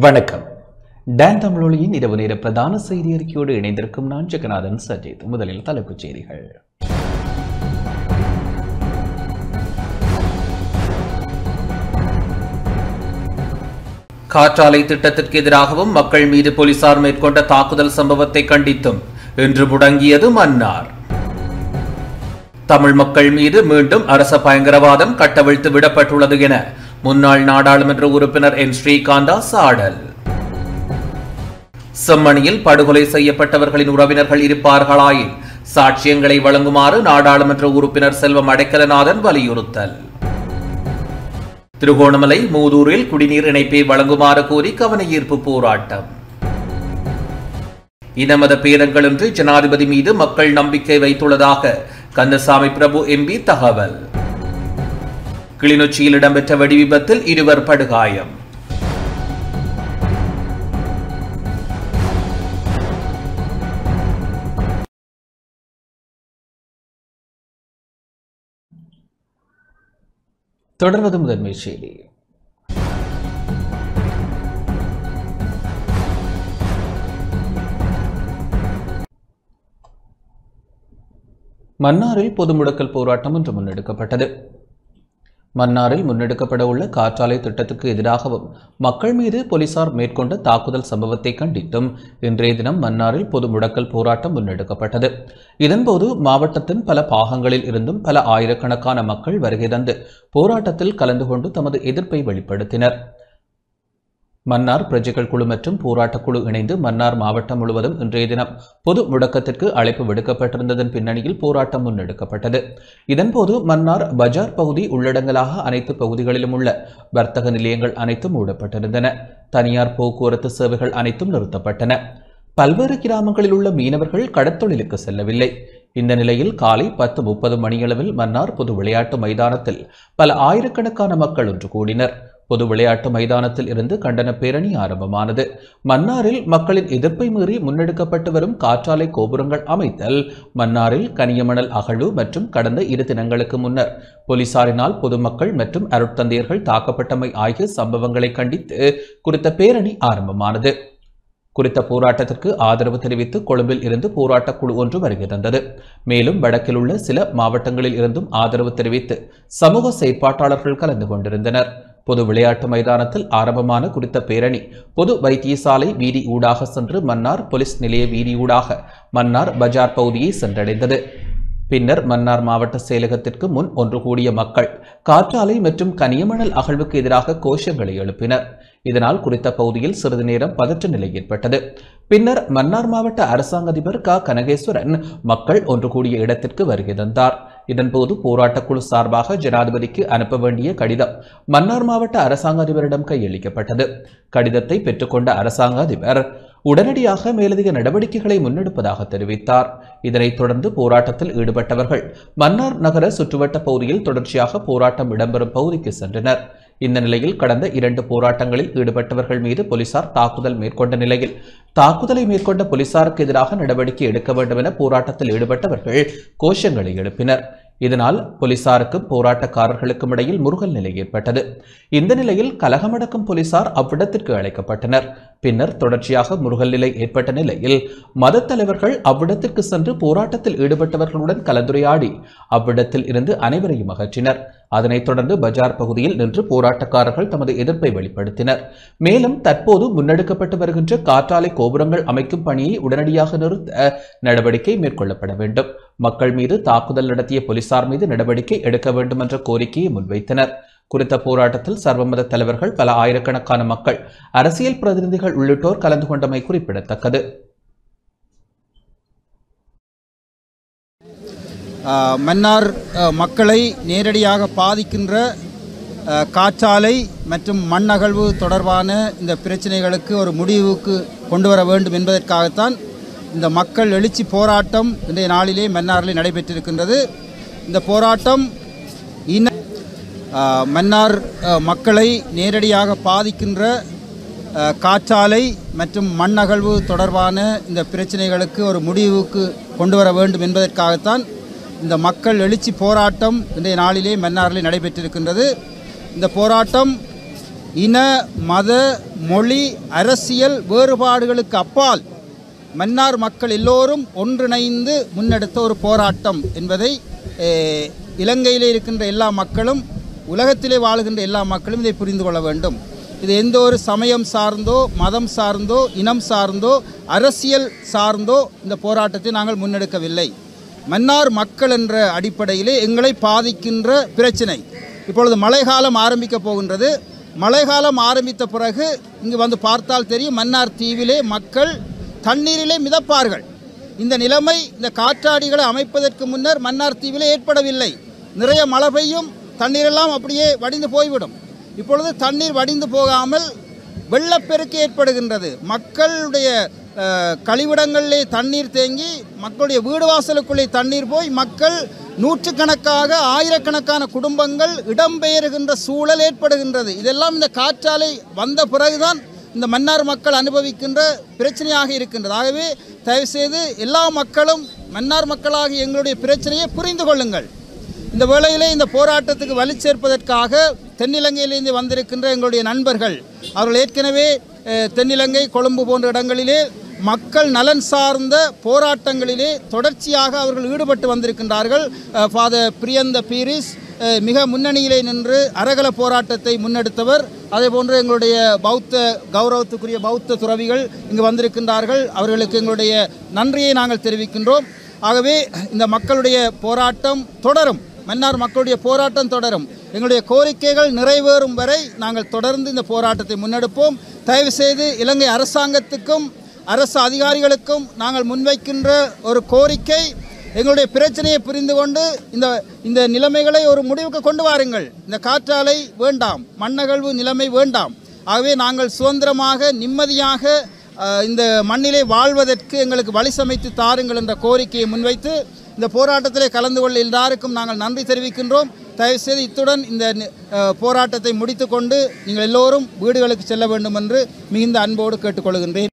வணக்கம். டான் தமிழொலியின் இரவு நேர பிரதான செய்தி அறிக்கையோடு இணைந்திருக்கும் நான் ஜெகநாதன் சஜித். முதலில் தலைப்புச் செய்திகள். காற்றாலை திட்டத்திற்கு எதிராகவும் மக்கள் மீது போலீசார் மேற்கொண்ட தாக்குதல் சம்பவத்தை கண்டித்தும் இன்று முடங்கியது மன்னார். தமிழ் மக்கள் மீது மீண்டும் அரச பயங்கரவாதம் கட்டவிழ்த்து விடப்பட்டுள்ளது என முன்னாள் நாடாளுமன்ற உறுப்பினர் என் ஸ்ரீகாந்தா சாடல். செம்மணியில் படுகொலை செய்யப்பட்டவர்களின் உறவினர்கள் இருப்பார்களாயின் சாட்சியங்களை வழங்குமாறு நாடாளுமன்ற உறுப்பினர் செல்வம் அடைக்கலநாதன் வலியுறுத்தல். திருகோணமலை மூதூரில் குடிநீர் இணைப்பை வழங்குமாறு கோரி கவனஈர்ப்பு போராட்டம். இனமத பேதங்களின்றி ஜனாதிபதி மீது மக்கள் நம்பிக்கை வைத்துள்ளதாக கந்தசாமி பிரபு எம்பி தகவல். கிளிநொச்சியில் இடம்பெற்ற வெடி விபத்தில் 2 படுகாயம். தொடர்வது முதன்மை செய்தி. மன்னாரில் பொது முடக்கல் போராட்டம் ஒன்று முன்னெடுக்கப்பட்டது. மன்னாரில் முன்னெடுக்கப்பட உள்ள காற்றாலை திட்டத்துக்கு எதிராகவும் மக்கள் மீது போலீசார் மேற்கொண்ட தாக்குதல் சம்பவத்தை கண்டித்தும் இன்றைய தினம் மன்னாரில் பொது முடக்கல் போராட்டம் முன்னெடுக்கப்பட்டது. இதன்போது மாவட்டத்தின் பல பாகங்களில் இருந்தும் பல ஆயிரக்கணக்கான மக்கள் வருகை தந்து போராட்டத்தில் கலந்து கொண்டு தமது எதிர்ப்பை வெளிப்படுத்தினர். மன்னார் பிரஜைகள் குழு மற்றும் போராட்டக் குழு இணைந்து மன்னார் மாவட்டம் முழுவதும் இன்றைய தினம் பொது முடக்கத்திற்கு அழைப்பு விடுக்கப்பட்டிருந்ததன் பின்னணியில் போராட்டம் முன்னெடுக்கப்பட்டது. இதன்போது மன்னார் பஜார் பகுதி உள்ளடங்கலாக அனைத்து பகுதிகளிலும் உள்ள வர்த்தக நிலையங்கள் அனைத்தும் மூடப்பட்டிருந்தன. தனியார் போக்குவரத்து சேவைகள் அனைத்தும் நிறுத்தப்பட்டன. பல்வேறு கிராமங்களில் உள்ள மீனவர்கள் கடற்தொழிலுக்கு செல்லவில்லை. இந்த நிலையில் காலை 10:30 மணியளவில் மன்னார் பொது விளையாட்டு மைதானத்தில் பல ஆயிரக்கணக்கான மக்கள் ஒன்று கூடினர். பொது விளையாட்டு மைதானத்தில் இருந்து கண்டன பேரணி ஆரம்பமானது. மன்னாரில் மக்களின் எதிர்ப்பை மீறி முன்னெடுக்கப்பட்டு வரும் காற்றாலை கோபுரங்கள் அமைத்தல், மன்னாரில் கனியமணல் அகழ்வு மற்றும் கடந்த 2 தினங்களுக்கு முன்னர் போலீசாரினால் பொதுமக்கள் மற்றும் அருட்தந்தையர்கள் தாக்கப்பட்டமை ஆகிய சம்பவங்களை கண்டித்து குறித்த பேரணி ஆரம்பமானது. குறித்த போராட்டத்திற்கு ஆதரவு தெரிவித்து கொழும்பில் இருந்து போராட்டக் குழு ஒன்று வருகை தந்தது. மேலும் வடக்கில் உள்ள சில மாவட்டங்களில் இருந்தும் ஆதரவு தெரிவித்து சமூக செயற்பாட்டாளர்கள் கலந்து கொண்டிருந்தனர். பொது விளையாட்டு மைதானத்தில் ஆரம்பமான குறித்த பேரணி பொது வைத்தியசாலை வீதி ஊடாக சென்று மன்னார் போலீஸ் நிலைய வீதி ஊடாக மன்னார் பஜார் பகுதியை சென்றடைந்தது. பின்னர் மன்னார் மாவட்ட செயலகத்திற்கு முன் ஒன்று கூடிய மக்கள் காற்றாலை மற்றும் கனியமணல் அகழ்வுக்கு எதிராக கோஷங்களை எழுப்பினர். இதனால் குறித்த பகுதியில் சிறிது நேரம் பதற்ற நிலை ஏற்பட்டது. பின்னர் மன்னார் மாவட்ட அரசாங்க அதிபர் கனகேஸ்வரன் மக்கள் ஒன்று கூடிய இடத்திற்கு வருகை தந்தார். இதன்போது போராட்டக் குழு சார்பாக ஜனாதிபதிக்கு அனுப்ப வேண்டிய கடிதம் மன்னார் மாவட்ட அரசாங்க அதிபரிடம் கையளிக்கப்பட்டது. கடிதத்தை பெற்றுக்கொண்ட அரசாங்க அதிபர் உடனடியாக மேலதிக நடவடிக்கைகளை முன்னெடுப்பதாக தெரிவித்தார். இதனைத் தொடர்ந்து போராட்டத்தில் ஈடுபட்டவர்கள் மன்னார் நகர சுற்றுவட்ட பகுதியில் தொடர்ச்சியாக போராட்டம் இடம்பெறும் பகுதிக்கு சென்றனர். இந்த நிலையில் கடந்த 2 போராட்டங்களில் ஈடுபட்டவர்கள் மீது போலீசார் தாக்குதல் மேற்கொண்ட நிலையில் தாக்குதலை மேற்கொண்ட போலீசாருக்கு எதிராக நடவடிக்கை எடுக்க வேண்டும் என போராட்டத்தில் ஈடுபட்டவர்கள் கோஷங்களை எழுப்பினர். இதனால் போலீசாருக்கும் போராட்டக்காரர்களுக்கும் இடையில் முறுகல் நிலை ஏற்பட்டது. இந்த நிலையில் கலகமடக்கும் போலீசார் அவ்விடத்திற்கு அழைக்கப்பட்டனர். பின்னர் தொடர்ச்சியாக முறுகல் நிலை ஏற்பட்ட நிலையில் மத தலைவர்கள் அவ்விடத்திற்கு சென்று போராட்டத்தில் ஈடுபட்டவர்களுடன் கலந்துரையாடி அவ்விடத்தில் இருந்து அனைவரையும் அகற்றினர். அதனைத் தொடர்ந்து பஜார் பகுதியில் நின்று போராட்டக்காரர்கள் தமது எதிர்ப்பை வெளிப்படுத்தினர். மேலும் தற்போது முன்னெடுக்கப்பட்டு வருகின்ற காற்றாலை கோபுரங்கள் அமைக்கும் பணியை உடனடியாக நிறுத்த நடவடிக்கை மேற்கொள்ளப்பட வேண்டும். மக்கள் மீது தாக்குதல் நடத்திய போலீசார் மீது நடவடிக்கை எடுக்க வேண்டும் என்ற கோரிக்கையை முன்வைத்தனர். குறித்த போராட்டத்தில் சர்வமத தலைவர்கள், பல ஆயிரக்கணக்கான மக்கள், அரசியல் பிரதிநிதிகள் உள்ளிட்டோர் கலந்து கொண்டமை குறிப்பிடத்தக்கது. மன்னார் மக்களை நேரடியாக பாதிக்கின்ற காற்றாலை மற்றும் மண் அகழ்வு தொடர்பான இந்த பிரச்சனைகளுக்கு ஒரு முடிவுக்கு கொண்டு வர வேண்டும் என்பதற்காகத்தான் இந்த மக்கள் எழுச்சி போராட்டம் இன்றைய நாளிலே மன்னாரில் நடைபெற்றிருக்கின்றது. இந்த போராட்டம் மன்னார் மக்களை நேரடியாக பாதிக்கின்ற காற்றாலை மற்றும் மண் அகழ்வு தொடர்பான இந்த பிரச்சனைகளுக்கு ஒரு முடிவுக்கு கொண்டு வர வேண்டும் என்பதற்காகத்தான் இந்த மக்கள் எழுச்சி போராட்டம் இன்றைய நாளிலே மன்னாரில் நடைபெற்றிருக்கின்றது. இந்த போராட்டம் இன மத மொழி அரசியல் வேறுபாடுகளுக்கு அப்பால் மன்னார் மக்கள் எல்லோரும் ஒன்றிணைந்து முன்னெடுத்த ஒரு போராட்டம் என்பதை இலங்கையிலே இருக்கின்ற எல்லா மக்களும் உலகத்திலே வாழுகின்ற எல்லா மக்களும் இதை புரிந்து கொள்ள வேண்டும். இது எந்த ஒரு சமயம் சார்ந்தோ மதம் சார்ந்தோ இனம் சார்ந்தோ அரசியல் சார்ந்தோ இந்த போராட்டத்தை நாங்கள் முன்னெடுக்கவில்லை. மன்னார் மக்கள் என்ற அடிப்படையிலே எங்களை பாதிக்கின்ற பிரச்சனை. இப்பொழுது மழைக்காலம் ஆரம்பிக்கப் போகின்றது. மழைக்காலம் ஆரம்பித்த பிறகு இங்கு வந்து பார்த்தால் தெரியும், மன்னார் தீவிலே மக்கள் தண்ணீரிலே மிதப்பார்கள். இந்த நிலைமை இந்த காற்றாடிகளை அமைப்பதற்கு முன்னர் மன்னார் தீவிலே ஏற்படவில்லை. நிறைய மழை பெய்யும், தண்ணீரெல்லாம் அப்படியே வடிந்து போய்விடும். இப்பொழுது தண்ணீர் வடிந்து போகாமல் வெள்ளப்பெருக்கு ஏற்படுகின்றது. மக்களுடைய கழிவிடங்களிலே தண்ணீர் தேங்கி மக்களுடைய வீடு வாசலுக்குள்ளே தண்ணீர் போய் மக்கள் நூற்றுக்கணக்காக ஆயிரக்கணக்கான குடும்பங்கள் இடம்பெயர்கின்ற சூழல் ஏற்படுகின்றது. இதெல்லாம் இந்த காற்றாலை வந்த பிறகுதான் இந்த மன்னார் மக்கள் அனுபவிக்கின்ற பிரச்சனையாக இருக்கின்றது. ஆகவே தயவுசெய்து எல்லா மக்களும் மன்னார் மக்களாகி எங்களுடைய பிரச்சனையை புரிந்து கொள்ளுங்கள். இந்த வேளையிலே இந்த போராட்டத்துக்கு வலி சேர்ப்பதற்காக தென்னிலங்கையிலிருந்து வந்திருக்கின்ற எங்களுடைய நண்பர்கள் அவர்கள் ஏற்கனவே தென்னிலங்கை கொழும்பு போன்ற இடங்களிலே மக்கள் நலன் சார்ந்த போராட்டங்களிலே தொடர்ச்சியாக அவர்கள் ஈடுபட்டு வந்திருக்கின்றார்கள். ஃபாதர் பிரியந்த பீரிஸ் மிக முன்னணியிலே நின்று அரகல போராட்டத்தை முன்னெடுத்தவர். அதேபோன்று எங்களுடைய கௌரவத்துக்குரிய பௌத்த துறவிகள் இங்கு வந்திருக்கின்றார்கள். அவர்களுக்கு எங்களுடைய நன்றியை நாங்கள் தெரிவிக்கின்றோம். ஆகவே இந்த மக்களுடைய போராட்டம் தொடரும். மன்னார் மக்களுடைய போராட்டம் தொடரும். எங்களுடைய கோரிக்கைகள் நிறைவேறும் வரை நாங்கள் தொடர்ந்து இந்த போராட்டத்தை முன்னெடுப்போம். தயவுசெய்து இலங்கை அரசாங்கத்துக்கும் அரசு அதிகாரிகளுக்கும் நாங்கள் முன்வைக்கின்ற ஒரு கோரிக்கை, எங்களுடைய பிரச்சனையை புரிந்து கொண்டு இந்த நிலைமைகளை ஒரு முடிவுக்கு கொண்டு வாருங்கள். இந்த காற்றாலை வேண்டாம், மண்ணகழ்வு நிலைமை வேண்டாம். ஆகவே நாங்கள் சுதந்திரமாக நிம்மதியாக இந்த மண்ணிலே வாழ்வதற்கு எங்களுக்கு வழி சமைத்து தாருங்கள் என்ற கோரிக்கையை முன்வைத்து இந்த போராட்டத்திலே கலந்து கொள்ள எல்லாருக்கும் நாங்கள் நன்றி தெரிவிக்கின்றோம். தயவுசெய்து இத்துடன் இந்த போராட்டத்தை முடித்துக்கொண்டு நீங்கள் எல்லோரும் வீடுகளுக்கு செல்ல வேண்டும் என்று மிகுந்த அன்போடு கேட்டுக்கொள்கின்றேன்.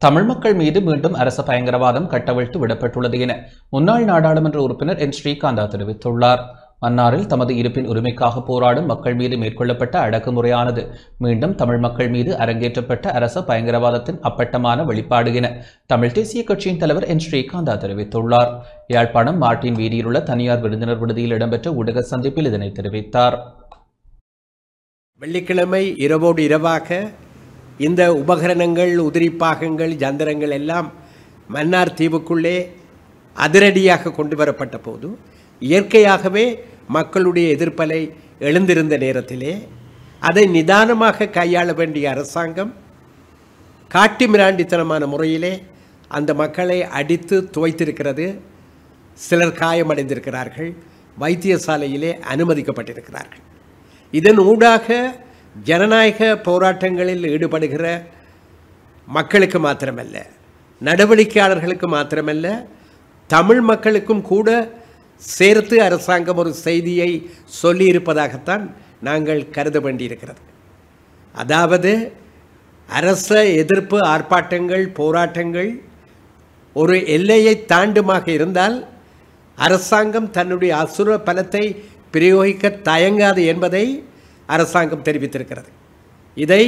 தமிழ் மக்கள் மீது மீண்டும் அரச பயங்கரவாதம் கட்டவிழ்த்து விடப்பட்டுள்ளது என முன்னாள் நாடாளுமன்ற உறுப்பினர் என் ஸ்ரீகாந்தா தெரிவித்துள்ளார். மன்னாரில் தமது இருப்பின் உரிமைக்காக போராடும் மக்கள் மீது மேற்கொள்ளப்பட்ட அடக்குமுறையானது மீண்டும் தமிழ் மக்கள் மீது அரங்கேற்றப்பட்ட அரச பயங்கரவாதத்தின் அப்பட்டமான வெளிப்பாடு என தமிழ் தேசிய கட்சியின் தலைவர் என் ஸ்ரீகாந்தா தெரிவித்துள்ளார். யாழ்ப்பாணம் மார்ட்டின் வீதியிலுள்ள தனியார் விருந்தினர் விடுதியில் இடம்பெற்ற ஊடக சந்திப்பில் இதனை தெரிவித்தார். வெள்ளிக்கிழமை இரவோடு இரவாக இந்த உபகரணங்கள், உதிரிப்பாகங்கள், ஜந்திரங்கள் எல்லாம் மன்னார் தீவுக்குள்ளே அதிரடியாக கொண்டு வரப்பட்ட போது இயற்கையாகவே மக்களுடைய எதிர்ப்பலை எழுந்திருந்த நேரத்திலே அதை நிதானமாக கையாள வேண்டிய அரசாங்கம் காட்டு மிராண்டித்தனமான முறையிலே அந்த மக்களை அடித்து துவைத்திருக்கிறது. சிலர் காயமடைந்திருக்கிறார்கள், வைத்தியசாலையிலே அனுமதிக்கப்பட்டிருக்கிறார்கள். இதன் ஊடாக ஜனநாயக போராட்டங்களில் ஈடுபடுகிற மக்களுக்கு மாத்திரமல்ல, நடவடிக்கையாளர்களுக்கு மாத்திரமல்ல, தமிழ் மக்களுக்கும் கூட சேர்த்து அரசாங்கம் ஒரு செய்தியை சொல்லியிருப்பதாகத்தான் நாங்கள் கருத வேண்டியிருக்கிறது. அதாவது அரச எதிர்ப்பு ஆர்ப்பாட்டங்கள், போராட்டங்கள் ஒரு எல்லையை தாண்டுமாக இருந்தால் அரசாங்கம் தன்னுடைய அசுர பலத்தை பிரயோகிக்க தயங்காது என்பதை அரசாங்கம் தெரிவித்திருக்கிறது. இதை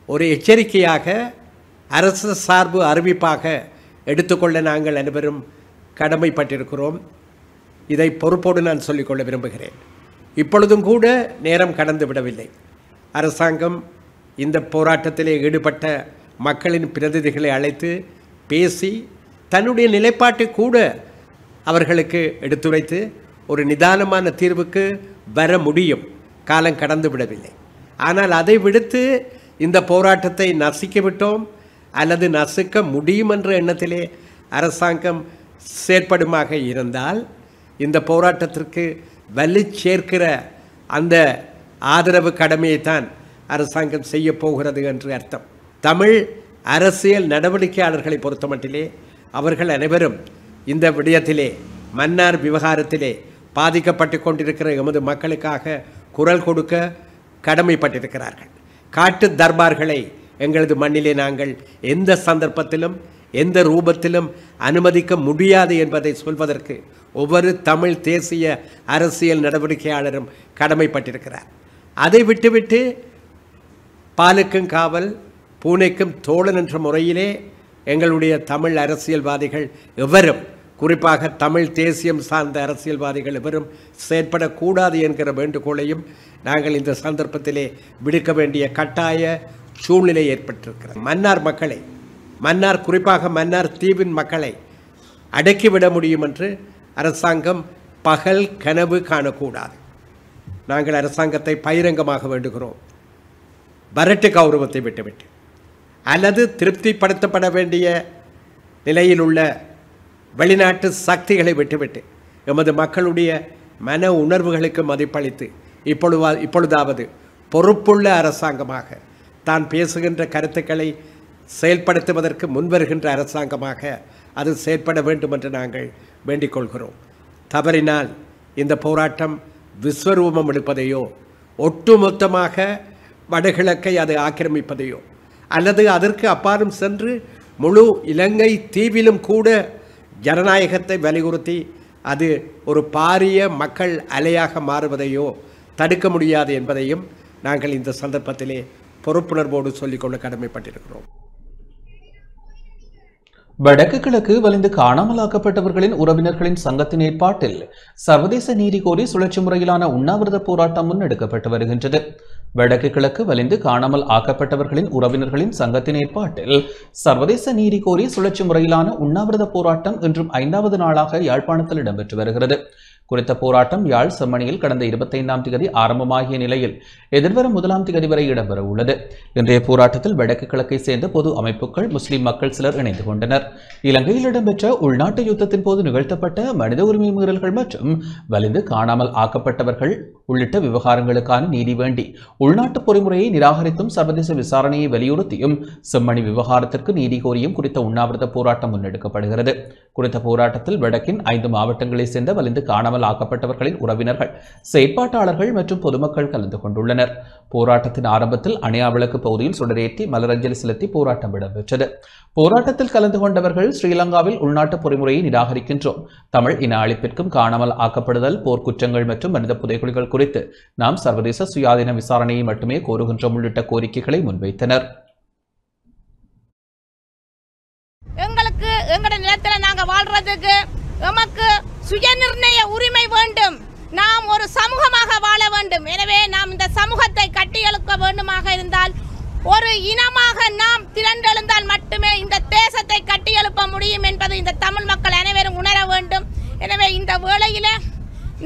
ஒரு எச்சரிக்கையாக அரசு சார்பு அறிவிப்பாக எடுத்துக்கொள்ள நாங்கள் அனைவரும் கடமைப்பட்டிருக்கிறோம். இதை பொறுப்போடு நான் சொல்லிக்கொள்ள விரும்புகிறேன். இப்பொழுதும் கூட நேரம் கடந்து விடவில்லை. அரசாங்கம் இந்த போராட்டத்திலே ஈடுபட்ட மக்களின் பிரதிநிதிகளை அழைத்து பேசி தன்னுடைய நிலைப்பாட்டை கூட அவர்களுக்கு எடுத்துரைத்து ஒரு நிதானமான தீர்வுக்கு வர முடியும். காலம் கடந்து விடவில்லை. ஆனால் அதை விடுத்து இந்த போராட்டத்தை நசுக்க விட்டோம் அல்லது நசுக்க முடியும் என்ற எண்ணத்திலே அரசாங்கம் செயற்படுமாக இருந்தால் இந்த போராட்டத்திற்கு வலி சேர்க்கிற அந்த ஆதரவு கடமையைத்தான் அரசாங்கம் செய்ய போகிறது என்று அர்த்தம். தமிழ் அரசியல் நடவடிக்கையாளர்களை பொறுத்தமட்டிலே அவர்கள் அனைவரும் இந்த விடயத்திலே, மன்னார் விவகாரத்திலே பாதிக்கப்பட்டு கொண்டிருக்கிற எமது மக்களுக்காக குரல் கொடுக்க கடமைப்பட்டிருக்கிறார்கள். காட்டு தர்பார்களை எங்களது மண்ணிலே நாங்கள் எந்த சந்தர்ப்பத்திலும் எந்த ரூபத்திலும் அனுமதிக்க முடியாது என்பதை சொல்வதற்கு ஒவ்வொரு தமிழ் தேசிய அரசியல் நடவடிக்கையாளரும் கடமைப்பட்டிருக்கிறார். அதை விட்டுவிட்டு பாலுக்கும் காவல் பூனைக்கும் தோழன் என்ற முறையிலே எங்களுடைய தமிழ் அரசியல்வாதிகள் எவரும், குறிப்பாக தமிழ் தேசியம் சார்ந்த அரசியல்வாதிகள் எவரும் செயற்படக்கூடாது என்கிற வேண்டுகோளையும் நாங்கள் இந்த சந்தர்ப்பத்திலே விடுக்க வேண்டிய கட்டாய சூழ்நிலை ஏற்பட்டிருக்கிறது. மன்னார் மக்களை, குறிப்பாக மன்னார் தீவின் மக்களை அடக்கிவிட முடியும் என்று அரசாங்கம் பகல் கனவு காணக்கூடாது. நாங்கள் அரசாங்கத்தை பகிரங்கமாக வேண்டுகிறோம், வரட்டு கௌரவத்தை விட்டுவிட்டு அல்லது திருப்திப்படுத்தப்பட வேண்டிய நிலையில் உள்ள வெளிநாட்டு சக்திகளை விட்டுவிட்டு எமது மக்களுடைய மன உணர்வுகளுக்கு மதிப்பளித்து இப்பொழுதாவது பொறுப்புள்ள அரசாங்கமாக தான் பேசுகின்ற கருத்துக்களை செயல்படுத்துவதற்கு முன்வருகின்ற அரசாங்கமாக அது செயற்பட வேண்டும் என்று நாங்கள் வேண்டிக் கொள்கிறோம். தவறினால் இந்த போராட்டம் விஸ்வரூபம் எடுப்பதையோ, ஒட்டுமொத்தமாக வடகிழக்கை அது ஆக்கிரமிப்பதையோ, அல்லது அதற்கு அப்பாலும் சென்று முழு இலங்கை தீவிலும் கூட ஜனநாயகத்தை வலியுறுத்தி அது ஒரு பாரிய மக்கள் அலையாக மாறுவதையோ தடுக்க முடியாது என்பதையும் நாங்கள் இந்த சந்தர்ப்பத்திலே பொறுப்புணர்வோடு சொல்லிக்கொள்ள கடமைப்பட்டிருக்கிறோம். வடக்கு கிழக்கு வலிந்து காணாமலாக்கப்பட்டவர்களின் உறவினர்களின் சங்கத்தின் ஏற்பாட்டில் சர்வதேச நீதி கோரி சுழற்சி முறையிலான உண்ணாவிரத போராட்டம் முன்னெடுக்கப்பட்டு வருகின்றது. வடக்கு கிழக்கு வலிந்து காணாமல் ஆக்கப்பட்டவர்களின் உறவினர்களின் சங்கத்தின் ஏற்பாட்டில் சர்வதேச நீதி கோரி சுழற்சி முறையிலான உண்ணாவிரத போராட்டம் இன்றும் 5வது நாளாக யாழ்ப்பாணத்தில் இடம்பெற்று வருகிறது. குறித்த போராட்டம் யாழ் செம்மணியில் கடந்த 25ஆம் தேதி ஆரம்பமாகிய நிலையில் எதிர்வரும் 1ஆம் தேதி வரை இடம்பெற உள்ளது. இன்றைய போராட்டத்தில் வடக்கு கிழக்கை சேர்ந்த பொது அமைப்புகள், முஸ்லிம் மக்கள் சிலர் இணைந்து கொண்டனர். இலங்கையில் இடம்பெற்ற உள்நாட்டு யுத்தத்தின் போது நிகழ்த்தப்பட்ட மனித உரிமை மீறல்கள் மற்றும் வலிந்து காணாமல் ஆக்கப்பட்டவர்கள் உள்ளிட்ட விவகாரங்களுக்கான நீதி வேண்டி உள்நாட்டு பொறிமுறையை நிராகரித்தும் சர்வதேச விசாரணையை வலியுறுத்தியும் செம்மணி விவகாரத்திற்கு நீதி கோரியும் குறித்த உண்ணாவிரத போராட்டம் முன்னெடுக்கப்படுகிறது. குறித்த போராட்டத்தில் வடக்கின் 5 மாவட்டங்களைச் சேர்ந்த வலிந்து காணாமல் ஆக்கப்பட்டவர்களின் உறவினர்கள், செயற்பாட்டாளர்கள் மற்றும் பொதுமக்கள் கலந்து கொண்டுள்ளனர். போராட்டத்தின் ஆரம்பத்தில் அணையாவிளக்கு பகுதியில் சுடரேற்றி மலரஞ்சலி செலுத்தி போராட்டம் இடம்பெற்றது. போராட்டத்தில் கலந்து கொண்டவர்கள் ஸ்ரீலங்காவில் உள்நாட்டு பொறிமுறையை நிராகரிக்கின்றோம், தமிழ் இன அழிப்பிற்கும் காணாமல் ஆக்கப்படுதல், போர்க்குற்றங்கள் மற்றும் மனித புதைகுழிகள் குறித்து நாம் சர்வதேச சுயாதீன விசாரணையை மட்டுமே கோருகின்றோம் உள்ளிட்ட கோரிக்கைகளை முன்வைத்தனர். எங்களுக்கு எங்களுடைய நிலத்தில் நாங்கள் வாழ்றதுக்கு எமக்கு சுயநிர்ணய உரிமை வேண்டும். நாம் ஒரு சமூகமாக வாழ வேண்டும். எனவே நாம் இந்த சமூகத்தை கட்டியெழுக்க வேண்டுமாக இருந்தால், ஒரு இனமாக நாம் திரண்டெழுந்தால் மட்டுமே இந்த தேசத்தை கட்டியெழுப்ப முடியும் என்பது இந்த தமிழ் மக்கள் அனைவரும் உணர வேண்டும். எனவே இந்த வேளையில்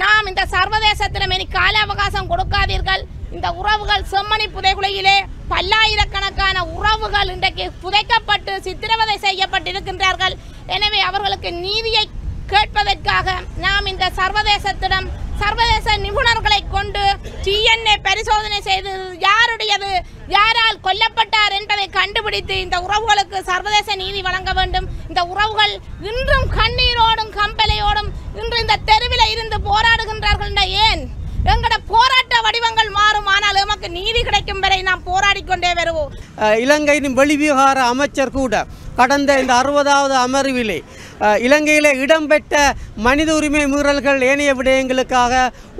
நாம் இந்த சர்வதேசத்திடம் இனி கால அவகாசம் கொடுக்காதீர்கள். இந்த உறவுகள் செம்மணி புதைகுழியிலே பல்லாயிரக்கணக்கான உறவுகள் இன்றைக்கு புதைக்கப்பட்டு சித்திரவதை செய்யப்பட்டிருக்கின்றார்கள். எனவே அவர்களுக்கு நீதியை கேட்பதற்காக நாம் இந்த சர்வதேசத்திடம் சர்வதேச நிபுணர்களை கொண்டு DNA பரிசோதனை செய்து யாருடையது, யாரால் கொல்லப்பட்டார் என்பதை கண்டுபிடித்து இந்த உறவுகளுக்கு சர்வதேச நீதி வழங்க வேண்டும். இந்த உறவுகள் இன்றும் கண்ணீரோடும் கம்பலையோடும் இன்று இந்த தெருவில் இருந்து போராடுகின்றார்கள். ஏன் எங்களோட போராட்ட வடிவங்கள் மாறும், ஆனால் எமக்கு நீதி கிடைக்கும் வரை நாம் போராடி கொண்டே வருவோம். இலங்கையின் வெளிவிவகார அமைச்சர் கூட கடந்த இந்த 60வது அமர்விலே இலங்கையில் இடம்பெற்ற மனித உரிமை மீறல்கள் ஏனைய விடயங்களுக்காக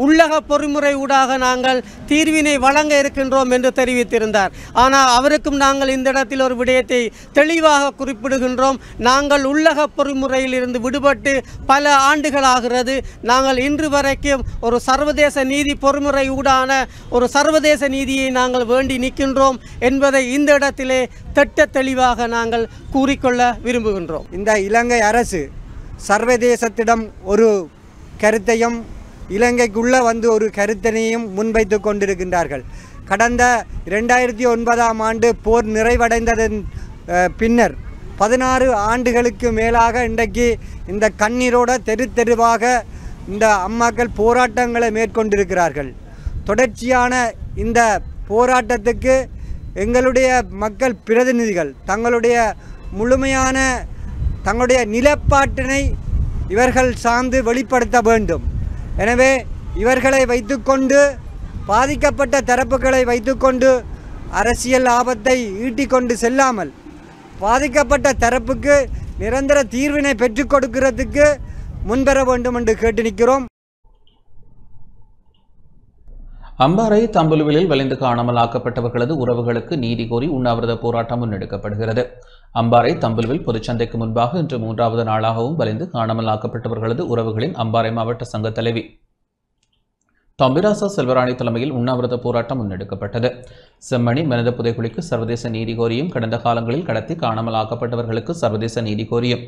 உள்ளக பொறிமுறை ஊடாக நாங்கள் தீர்வினை வழங்க இருக்கின்றோம் என்று தெரிவித்திருந்தார். ஆனால் அவருக்கும் நாங்கள் இந்த இடத்தில் ஒரு விடயத்தை தெளிவாக குறிப்பிடுகின்றோம். நாங்கள் உள்ளக பொறிமுறையில் இருந்து விடுபட்டு பல ஆண்டுகளாகிறது. நாங்கள் இன்று வரைக்கும் ஒரு சர்வதேச நீதி பொறிமுறை ஊடான ஒரு சர்வதேச நீதியை நாங்கள் வேண்டி நிற்கின்றோம் என்பதை இந்த இடத்திலே திட்ட தெளிவாக நாங்கள் கூறிக்கொள்ள விரும்புகின்றோம். இந்த இலங்கை அரசு சர்வதேசத்திடம் ஒரு கருத்தையும் இலங்கைக்குள்ளே வந்து ஒரு கருத்தினையும் முன்வைத்து கொண்டிருக்கின்றார்கள். கடந்த 2009ஆம் ஆண்டு போர் நிறைவடைந்ததன் பின்னர் 16 ஆண்டுகளுக்கு மேலாக இன்றைக்கு இந்த கண்ணீரோட தெரு தெருவாக இந்த அம்மாக்கள் போராட்டங்களை மேற்கொண்டிருக்கிறார்கள். தொடர்ச்சியான இந்த போராட்டத்துக்கு எங்களுடைய மக்கள் பிரதிநிதிகள் தங்களுடைய முழுமையான தங்களுடைய நிலப்பாட்டினை இவர்கள் சார்ந்து வெளிப்படுத்த வேண்டும். எனவே இவர்களை வைத்துக்கொண்டு பாதிக்கப்பட்ட தரப்புகளை வைத்துக்கொண்டு அரசியல் லாபத்தை ஈட்டிக்கொண்டு செல்லாமல் பாதிக்கப்பட்ட தரப்புக்கு நிரந்தர தீர்வினை பெற்றுக் கொடுக்கிறதுக்கு முன்வர வேண்டும் என்று கேட்டு நிற்கிறோம். அம்பாறை தம்புலுவிலில் வலிந்து காணாமலாக்கப்பட்டவர்களது உறவுகளுக்கு நீதி கோரி உண்ணாவிரத போராட்டம் முன்னெடுக்கப்படுகிறது. அம்பாறை தம்புலுவில் பொதுச்சந்தைக்கு முன்பாக இன்று 3வது நாளாகவும் வலிந்து காணாமலாக்கப்பட்டவர்களது உறவுகளின் அம்பாறை மாவட்ட சங்க தலைவி தம்பிராசா செல்வராணி தலைமையில் உண்ணாவிரத போராட்டம் முன்னெடுக்கப்பட்டது. செம்மணி மனித புதைகுழிக்கு சர்வதேச நீதி கோரியும் கடந்த காலங்களில் கடத்தி காணாமலாக்கப்பட்டவர்களுக்கு சர்வதேச நீதி கோரியும்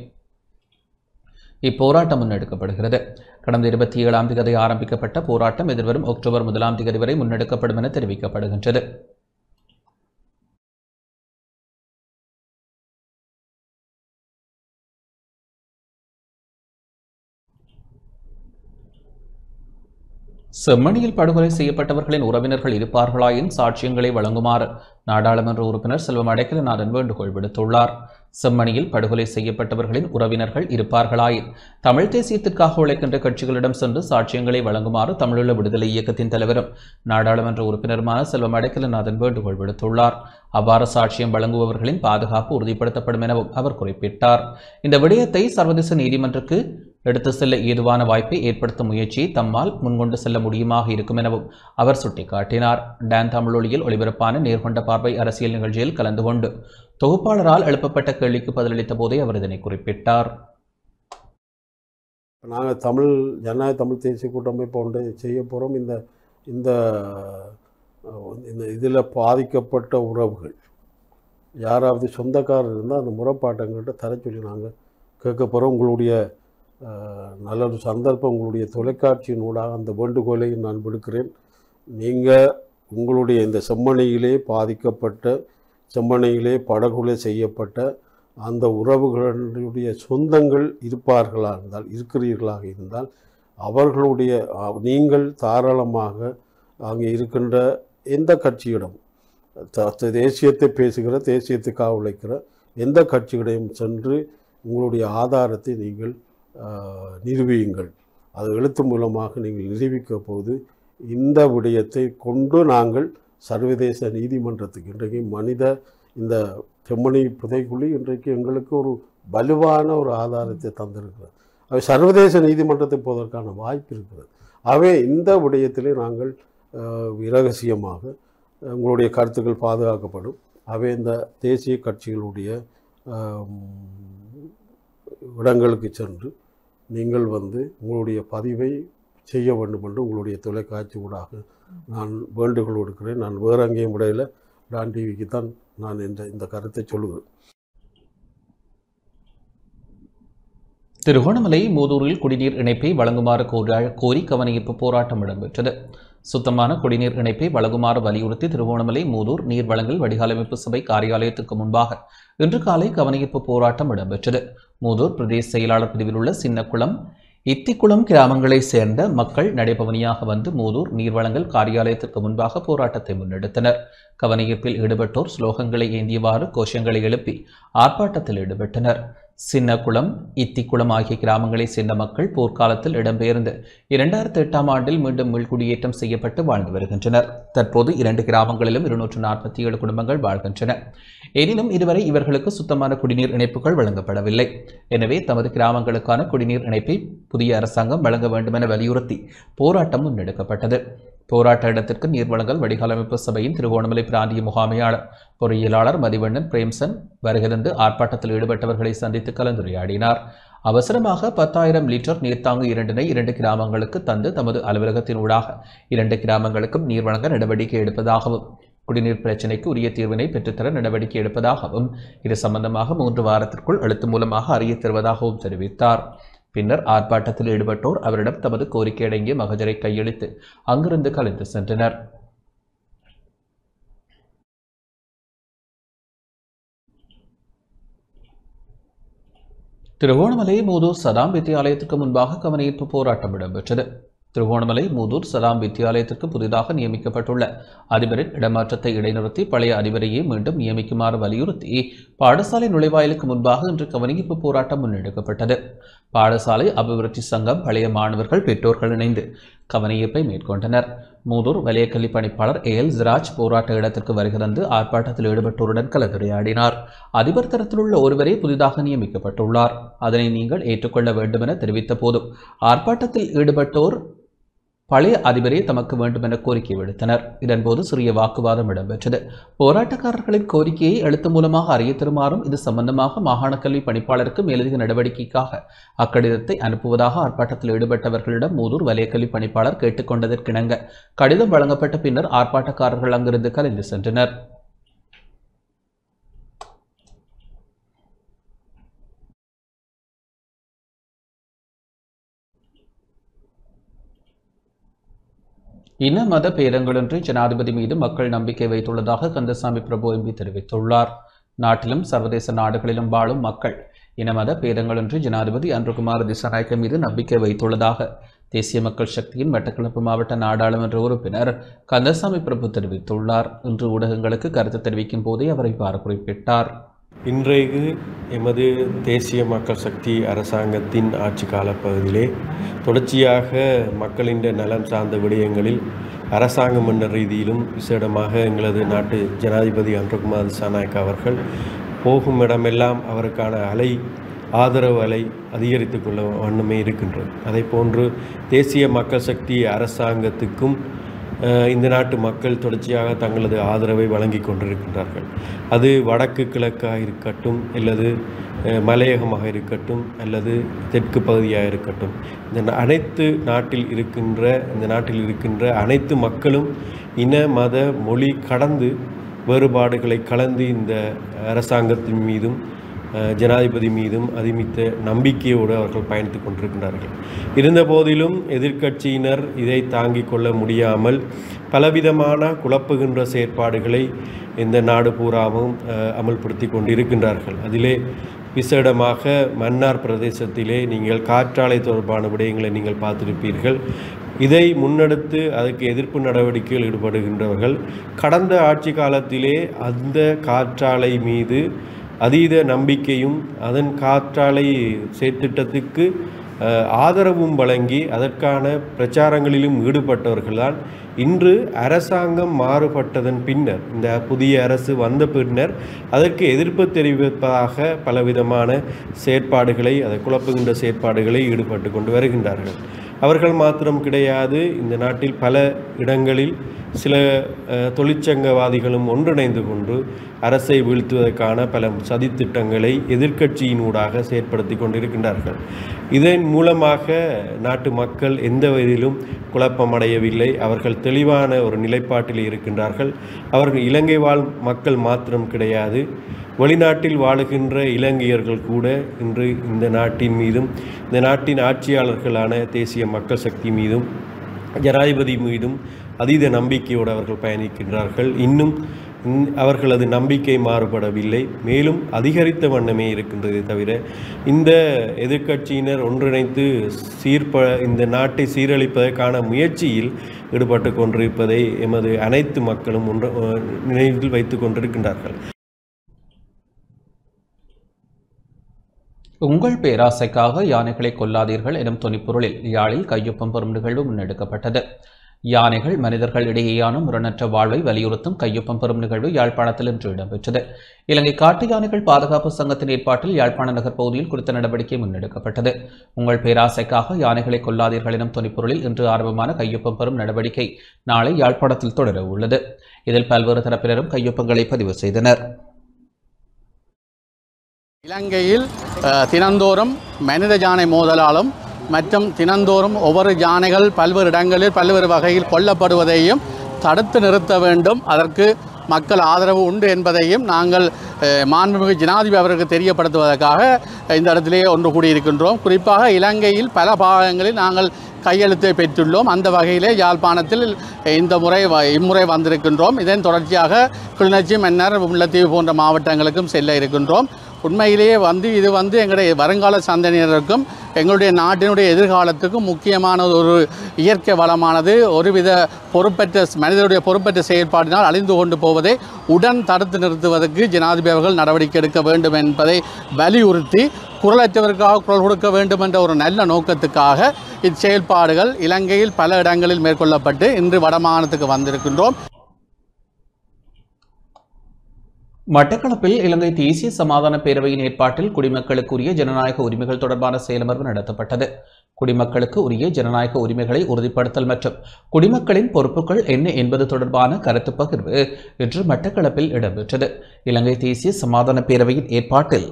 இப்போராட்டம் முன்னெடுக்கப்படுகிறது. கடந்த 27ஆம் தேதி ஆரம்பிக்கப்பட்ட போராட்டம் எதிர்வரும் அக்டோபர் 1ஆம் தேதி வரை முன்னெடுக்கப்படும் என தெரிவிக்கப்படுகின்றது. செம்மணியில் படுகொலை செய்யப்பட்டவர்களின் உறவினர்கள் இருப்பார்களாயின் சாட்சியங்களை வழங்குமாறு நாடாளுமன்ற உறுப்பினர் செல்வம் அடைக்கலநாதன் வேண்டுகோள் விடுத்துள்ளார். செம்மணியில் படுகொலை செய்யப்பட்டவர்களின் உறவினர்கள் இருப்பார்களாயின் தமிழ் தேசியத்திற்காக உழைக்கின்ற கட்சிகளிடம் சென்று சாட்சியங்களை வழங்குமாறு தமிழீழ விடுதலை இயக்கத்தின் தலைவரும் நாடாளுமன்ற உறுப்பினருமான செல்வம் அடைக்கலநாதன் வேண்டுகோள் விடுத்துள்ளார். அவ்வாறு சாட்சியம் வழங்குபவர்களின் பாதுகாப்பு உறுதிப்படுத்தப்படும் எனவும் அவர் குறிப்பிட்டார். இந்த விடயத்தை சர்வதேச நீதிமன்றக்கு எடுத்து செல்ல ஏதுவான வாய்ப்பை ஏற்படுத்தும் முயற்சியை தம்மால் முன்கொண்டு செல்ல முடியுமாக இருக்கும் எனவும் அவர் சுட்டிக்காட்டினார். டான் தமிழொலியில் ஒளிபரப்பான நேர்கொண்ட பார்வை அரசியல் நிகழ்ச்சியில் கலந்து கொண்டு தொகுப்பாளரால் எழுப்பப்பட்ட கேள்விக்கு பதிலளித்த போதே அவர் இதனை குறிப்பிட்டார். நாங்கள் ஜனநாயக தமிழ் தேசிய கூட்டமைப்பு ஒன்று செய்ய போகிறோம். இந்த இதில் பாதிக்கப்பட்ட உறவுகள் யாராவது சொந்தக்காரர் இருந்தால் அந்த முறைப்பாட்டங்கள்கிட்ட தர சொல்லி நாங்கள் கேட்க போகிறோம். உங்களுடைய நல்ல ஒரு சந்தர்ப்பம், உங்களுடைய தொலைக்காட்சியின் ஊடாக அந்த வேண்டுகோளை நான் விடுக்கிறேன். நீங்கள் உங்களுடைய இந்த செம்மணியிலே பாதிக்கப்பட்ட, செம்மணியிலே படுகொலை செய்யப்பட்ட அந்த உறவுகளுடைய சொந்தங்கள் இருக்கிறீர்களாக இருந்தால் அவர்களுடைய நீங்கள் தாராளமாக அங்கே இருக்கின்ற எந்த கட்சியிடம், தேசியத்தை பேசுகிற, தேசியத்துக்காக உழைக்கிற எந்த கட்சியிடையும் சென்று உங்களுடைய ஆதாரத்தை நீங்கள் நிரூபியுங்கள். அது எழுத்து மூலமாக நீங்கள் நிரூபிக்க போது இந்த விடயத்தை கொண்டு நாங்கள் சர்வதேச நீதிமன்றத்துக்கு, இன்றைக்கு இந்த செம்மணி புதைக்குழி இன்றைக்கு எங்களுக்கு ஒரு வலுவான ஒரு ஆதாரத்தை தந்திருக்கிறது. அவை சர்வதேச நீதிமன்றத்துக்கு போவதற்கான வாய்ப்பு இருக்கிறது. ஆகவே இந்த விடயத்திலே நாங்கள் இரகசியமாக உங்களுடைய கருத்துக்கள் பாதுகாக்கப்படும். அவை இந்த தேசிய கட்சிகளுடைய இடங்களுக்கு சென்று நீங்கள் உங்களுடைய பதிவை செய்ய வேண்டும் என்று உங்களுடைய தொலைக்காட்சி ஊடாக நான் வேண்டுகோள் விடுக்கிறேன். நான் வேறு எங்கேயும் விடையில் டான் டிவிக்கு தான் நான் இந்த கருத்தை சொல்லுகிறேன். திருகோணமலை மூதூரில் குடிநீர் இணைப்பை வழங்குமாறு கோரி கவனஈர்ப்பு போராட்டம் இடம்பெற்றது. சுத்தமான குடிநீர் இணைப்பை வழங்குமாறு வலியுறுத்தி திருகோணமலை மூதூர் நீர் வழங்கல் வடிகாலமைப்பு சபை காரியாலயத்துக்கு முன்பாக இன்று காலை கவனஈர்ப்பு போராட்டம் இடம்பெற்றது. மூதூர் பிரதேச செயலாளர் பிரிவில் உள்ள சின்னக்குளம், இத்திக்குளம் கிராமங்களைச் சேர்ந்த மக்கள் நடைபவனியாக வந்து மூதூர் நீர்வழங்கல் காரியாலயத்திற்கு முன்பாக போராட்டத்தை முன்னெடுத்தனர். கவனஈர்ப்பில் ஈடுபட்டோர் ஸ்லோகங்களை ஏந்தியவாறு கோஷங்களை எழுப்பி ஆர்ப்பாட்டத்தில் ஈடுபட்டனர். சின்னக்குளம், இத்திக்குளம் ஆகிய கிராமங்களைச் சேர்ந்த மக்கள் போர்க்காலத்தில் இடம்பெயர்ந்து 2008ஆம் ஆண்டில் மீண்டும் மீள்குடியேற்றம் செய்யப்பட்டு வாழ்ந்து வருகின்றனர். தற்போது 2 கிராமங்களிலும் 247 குடும்பங்கள் வாழ்கின்றன. எனினும் இதுவரை இவர்களுக்கு சுத்தமான குடிநீர் இணைப்புகள் வழங்கப்படவில்லை. எனவே தமது கிராமங்களுக்கான குடிநீர் இணைப்பை புதிய அரசாங்கம் வழங்க வேண்டும் என வலியுறுத்தி போராட்டம் முன்னெடுக்கப்பட்டது. போராட்ட இடத்திற்கு நீர் வழங்கல் வடிகாலமைப்பு சபையின் திருகோணமலை பிராந்திய முகாமையாளர் பொறியியலாளர் மதிவண்ணன் பிரேம்சன் வருகிறது ஆர்ப்பாட்டத்தில் ஈடுபட்டவர்களை சந்தித்து கலந்துரையாடினார். அவசரமாக 10,000 லிட்டர் நீர்த்தாங்கு 2 2 கிராமங்களுக்கு தந்து தமது அலுவலகத்தின் ஊடாக 2 கிராமங்களுக்கும் நீர் வழங்க நடவடிக்கை எடுப்பதாகவும், குடிநீர் பிரச்சினைக்கு உரிய தீர்வினை பெற்றுத்தர நடவடிக்கை எடுப்பதாகவும், இது சம்பந்தமாக 3 வாரத்திற்குள் எழுத்து மூலமாக அறிய தருவதாகவும் தெரிவித்தார். பின்னர் ஆர்ப்பாட்டத்தில் ஈடுபட்டோர் அவரிடம் தமது கோரிக்கை அடங்கிய மகஜரை கையளித்து அங்கிருந்து கலைந்து சென்றனர். திருகோணமலை மூதூர் சதாம் வித்தியாலயத்திற்கு முன்பாக கவனஈர்ப்பு போராட்டம் இடம்பெற்றது. திருகோணமலை மூதூர் சதாம் வித்தியாலயத்திற்கு புதிதாக நியமிக்கப்பட்டுள்ள அதிபரின் இடமாற்றத்தை இடைநிறுத்தி பழைய அதிபரையே மீண்டும் நியமிக்குமாறு வலியுறுத்தி பாடசாலை நுழைவாயிலுக்கு முன்பாக இன்று கவனஈர்ப்பு போராட்டம் முன்னெடுக்கப்பட்டது. பாடசாலை அபிவிருத்தி சங்கம், பழைய மாணவர்கள், பெற்றோர்கள் இணைந்து கவனஈர்ப்பை மேற்கொண்டனர். மூதூர் வலயக்கல்வி பணிப்பாளர் ஏஎல் சிராஜ் போராட்ட இடத்திற்கு வருகை தந்து ஆர்ப்பாட்டத்தில் ஈடுபட்டோருடன் கலந்துரையாடினார். அதிபர் தரத்தில் உள்ள ஒருவரே புதிதாக நியமிக்கப்பட்டுள்ளார், அதனை நீங்கள் ஏற்றுக்கொள்ள வேண்டும் என தெரிவித்த போதும் ஆர்ப்பாட்டத்தில் ஈடுபட்டோர் பழைய அதிபரே தமக்கு வேண்டும் என கோரிக்கை விடுத்தனர். இதன்போது சிறிய வாக்குவாதம் இடம்பெற்றது. போராட்டக்காரர்களின் கோரிக்கையை எழுத்து மூலமாக அறிய தருமாறும், இது சம்பந்தமாக மாகாண கல்வி பணிப்பாளருக்கு மேலதிக நடவடிக்கைக்காக அக்கடிதத்தை அனுப்புவதாக ஆர்ப்பாட்டத்தில் ஈடுபட்டவர்களிடம் மூதூர் வலயக்கல்வி பணிப்பாளர் கேட்டுக்கொண்டதற்கிணங்க கடிதம் வழங்கப்பட்ட பின்னர் ஆர்ப்பாட்டக்காரர்கள் அங்கிருந்து கலைந்து சென்றனர். இன மத பேதங்களின்றி ஜனாதிபதி மீது மக்கள் நம்பிக்கை வைத்துள்ளதாக கந்தசாமி பிரபு எம்பி தெரிவித்துள்ளார். நாட்டிலும் சர்வதேச நாடுகளிலும் வாழும் மக்கள் இன மத பேதங்களின்றி ஜனாதிபதி அன்ருகுமார் திசாநாயக்க மீது நம்பிக்கை வைத்துள்ளதாக தேசிய மக்கள் சக்தியின் மட்டக்களப்பு மாவட்ட நாடாளுமன்ற உறுப்பினர் கந்தசாமி பிரபு தெரிவித்துள்ளார். இன்று ஊடகங்களுக்கு கருத்து தெரிவிக்கும் போதே அவர் இவ்வாறு குறிப்பிட்டார். இன்றைக்கு எமது தேசிய மக்கள் சக்தி அரசாங்கத்தின் ஆட்சி காலப்பகுதியிலே தொடர்ச்சியாக மக்களின் நலம் சார்ந்த விடயங்களில் அரசாங்கம் என்ற ரீதியிலும் விசேடமாக எங்களது நாட்டு ஜனாதிபதி அன்ருகுமார் திசாநாயக்க அவர்கள் போகும் இடமெல்லாம் அவருக்கான ஆதரவு அலை அதிகரித்து கொள்ள வண்ணமே இருக்கின்றது. அதை போன்று தேசிய மக்கள் சக்தி அரசாங்கத்துக்கும் இந்த நாட்டு மக்கள் தொடர்ச்சியாக தங்களது ஆதரவை வழங்கி கொண்டிருக்கின்றார்கள். அது வடக்கு கிழக்காக இருக்கட்டும், அல்லது மலையகமாக இருக்கட்டும், அல்லது தெற்கு பகுதியாக இருக்கட்டும், இந்த நாட்டில் இருக்கின்ற அனைத்து மக்களும் இன மத மொழி கடந்து வேறுபாடுகளை கலந்து இந்த அரசாங்கத்தின் மீதும் ஜனாதிபதி மீதும் அதிமித்த நம்பிக்கையோடு அவர்கள் பயணித்து கொண்டிருக்கின்றார்கள். இருந்த போதிலும் எதிர்க்கட்சியினர் இதை தாங்கிக் கொள்ள முடியாமல் பலவிதமான குழப்புகின்ற செயற்பாடுகளை இந்த நாடு பூராவும் அமல்படுத்தி கொண்டிருக்கின்றார்கள். அதிலே விசேடமாக மன்னார் பிரதேசத்திலே நீங்கள் காற்றாலை தொடர்பான விடயங்களை நீங்கள் பார்த்திருப்பீர்கள். இதை முன்னெடுத்து அதற்கு எதிர்ப்பு நடவடிக்கையில் ஈடுபடுகின்றவர்கள் கடந்த ஆட்சி காலத்திலே அந்த காற்றாலை மீது அதீத நம்பிக்கையும் அதன் காற்றாலை செயற்திட்டத்துக்கு ஆதரவும் வழங்கி அதற்கான பிரச்சாரங்களிலும் ஈடுபட்டவர்கள்தான் இன்று அரசாங்கம் மாறுபட்டதன் பின்னர், இந்த புதிய அரசு வந்த பின்னர் அதற்கு எதிர்ப்பு தெரிவிப்பதாக பலவிதமான செயற்பாடுகளை, அதை குழப்புகின்ற செயற்பாடுகளை ஈடுபட்டு கொண்டு வருகின்றார்கள். அவர்கள் மாத்திரம் கிடையாது, இந்த நாட்டில் பல இடங்களில் சில தொழிற்சங்கவாதிகளும் ஒன்றிணைந்து கொண்டு அரசை வீழ்த்துவதற்கான பல சதித்திட்டங்களை எதிர்க்கட்சியினூடாக செயற்படுத்தி கொண்டிருக்கின்றார்கள். இதன் மூலமாக நாட்டு மக்கள் எந்த வகையிலும் குழப்பமடையவில்லை. அவர்கள் தெளிவான ஒரு நிலைப்பாட்டில் இருக்கின்றார்கள். அவர்கள் இலங்கை வாழ் மக்கள் மாத்திரம் கிடையாது, வெளிநாட்டில் வாழுகின்ற இலங்கையர்கள் கூட இன்று இந்த நாட்டின் மீதும் இந்த நாட்டின் ஆட்சியாளர்களான தேசிய மக்கள் சக்தி மீதும் ஜனாதிபதி மீதும் அதீத நம்பிக்கையோடு அவர்கள் பயணிக்கின்றார்கள். இன்னும் அவர்களது நம்பிக்கை மாறுபடவில்லை, மேலும் அதிகரித்த வண்ணமே இருக்கின்றதே தவிர இந்த எதிர்க்கட்சியினர் ஒன்றிணைத்து இந்த நாட்டை சீரழிப்பதற்கான முயற்சியில் ஈடுபட்டு கொண்டிருப்பதை எமது அனைத்து மக்களும் நினைவில் வைத்து கொண்டிருக்கின்றார்கள். உங்கள் பேராசைக்காக யானைகளை கொல்லாதீர்கள் எனும் துணிப்பொருளில் யாழில் கையொப்பம் பெறும் நிகழ்வு முன்னெடுக்கப்பட்டது. யானைகள் மனிதர்கள் இடையேயான முரணற்ற வாழ்வை வலியுறுத்தும் கையொப்பம் பெறும் நிகழ்வு யாழ்ப்பாணத்தில் இன்று இடம்பெற்றது. இலங்கை காட்டு யானைகள் பாதுகாப்பு சங்கத்தின் ஏற்பாட்டில் யாழ்ப்பாண நகர் பகுதியில் குறித்த நடவடிக்கை முன்னெடுக்கப்பட்டது. உங்கள் பேராசைக்காக யானைகளை கொல்லாதீர்கள் எனும் துணிப்பொருளில் இன்று ஆரம்பமான கையொப்பம் பெறும் நடவடிக்கை நாளை யாழ்ப்பாணத்தில் தொடர உள்ளது. இதில் பல்வேறு தரப்பினரும் கையொப்பங்களை பதிவு செய்தனர். இலங்கையில் தினந்தோறும் மனித யானை மோதலாலும் மற்றும் தினந்தோறும் ஒவ்வொரு யானைகள் பல்வேறு இடங்களில் பல்வேறு வகையில் கொல்லப்படுவதையும் தடுத்து நிறுத்த வேண்டும், அதற்கு மக்கள் ஆதரவு உண்டு என்பதையும் நாங்கள் மாண்புமிகு ஜனாதிபதி அவருக்கு தெரியப்படுத்துவதற்காக இந்த இடத்திலே ஒன்று கூடியிருக்கின்றோம். குறிப்பாக இலங்கையில் பல பாகங்களில் நாங்கள் கையெழுத்தை பெற்றுள்ளோம். அந்த வகையிலே யாழ்ப்பாணத்தில் இம்முறை வந்திருக்கின்றோம். இதன் தொடர்ச்சியாக கிளிநொச்சி, மன்னார், முல்லைத்தீவு போன்ற மாவட்டங்களுக்கும் செல்ல இருக்கின்றோம். உண்மையிலேயே இது எங்களுடைய வருங்கால சந்ததியினருக்கும் எங்களுடைய நாட்டினுடைய எதிர்காலத்துக்கும் முக்கியமான ஒரு இயற்கை வளமானது ஒருவித மனிதனுடைய பொறுப்பற்ற செயற்பாட்டினால் அழிந்து கொண்டு போவதை உடன் தடுத்து நிறுத்துவதற்கு ஜனாதிபதி அவர்கள் நடவடிக்கை எடுக்க வேண்டும் என்பதை வலியுறுத்தி குரலற்றவருக்காக குரல் கொடுக்க வேண்டும் என்ற ஒரு நல்ல நோக்கத்துக்காக இச்செயல்பாடுகள் இலங்கையில் பல இடங்களில் மேற்கொள்ளப்பட்டு இன்று வடமாகாணத்துக்கு வந்திருக்கின்றோம். மட்டக்களப்பில் இலங்கை தேசிய சமாதான பேரவையின் ஏற்பாட்டில் குடிமக்களுக்குரிய ஜனநாயக உரிமைகள் தொடர்பான செயலமர்வு நடத்தப்பட்டது. குடிமக்களுக்கு உரிய ஜனநாயக உரிமைகளை உறுதிப்படுத்தல் மற்றும் குடிமக்களின் பொறுப்புகள் என்ன என்பது தொடர்பான கருத்து பகிர்வு இன்று மட்டக்களப்பில் இடம்பெற்றது. இலங்கை தேசிய சமாதான பேரவையின் ஏற்பாட்டில்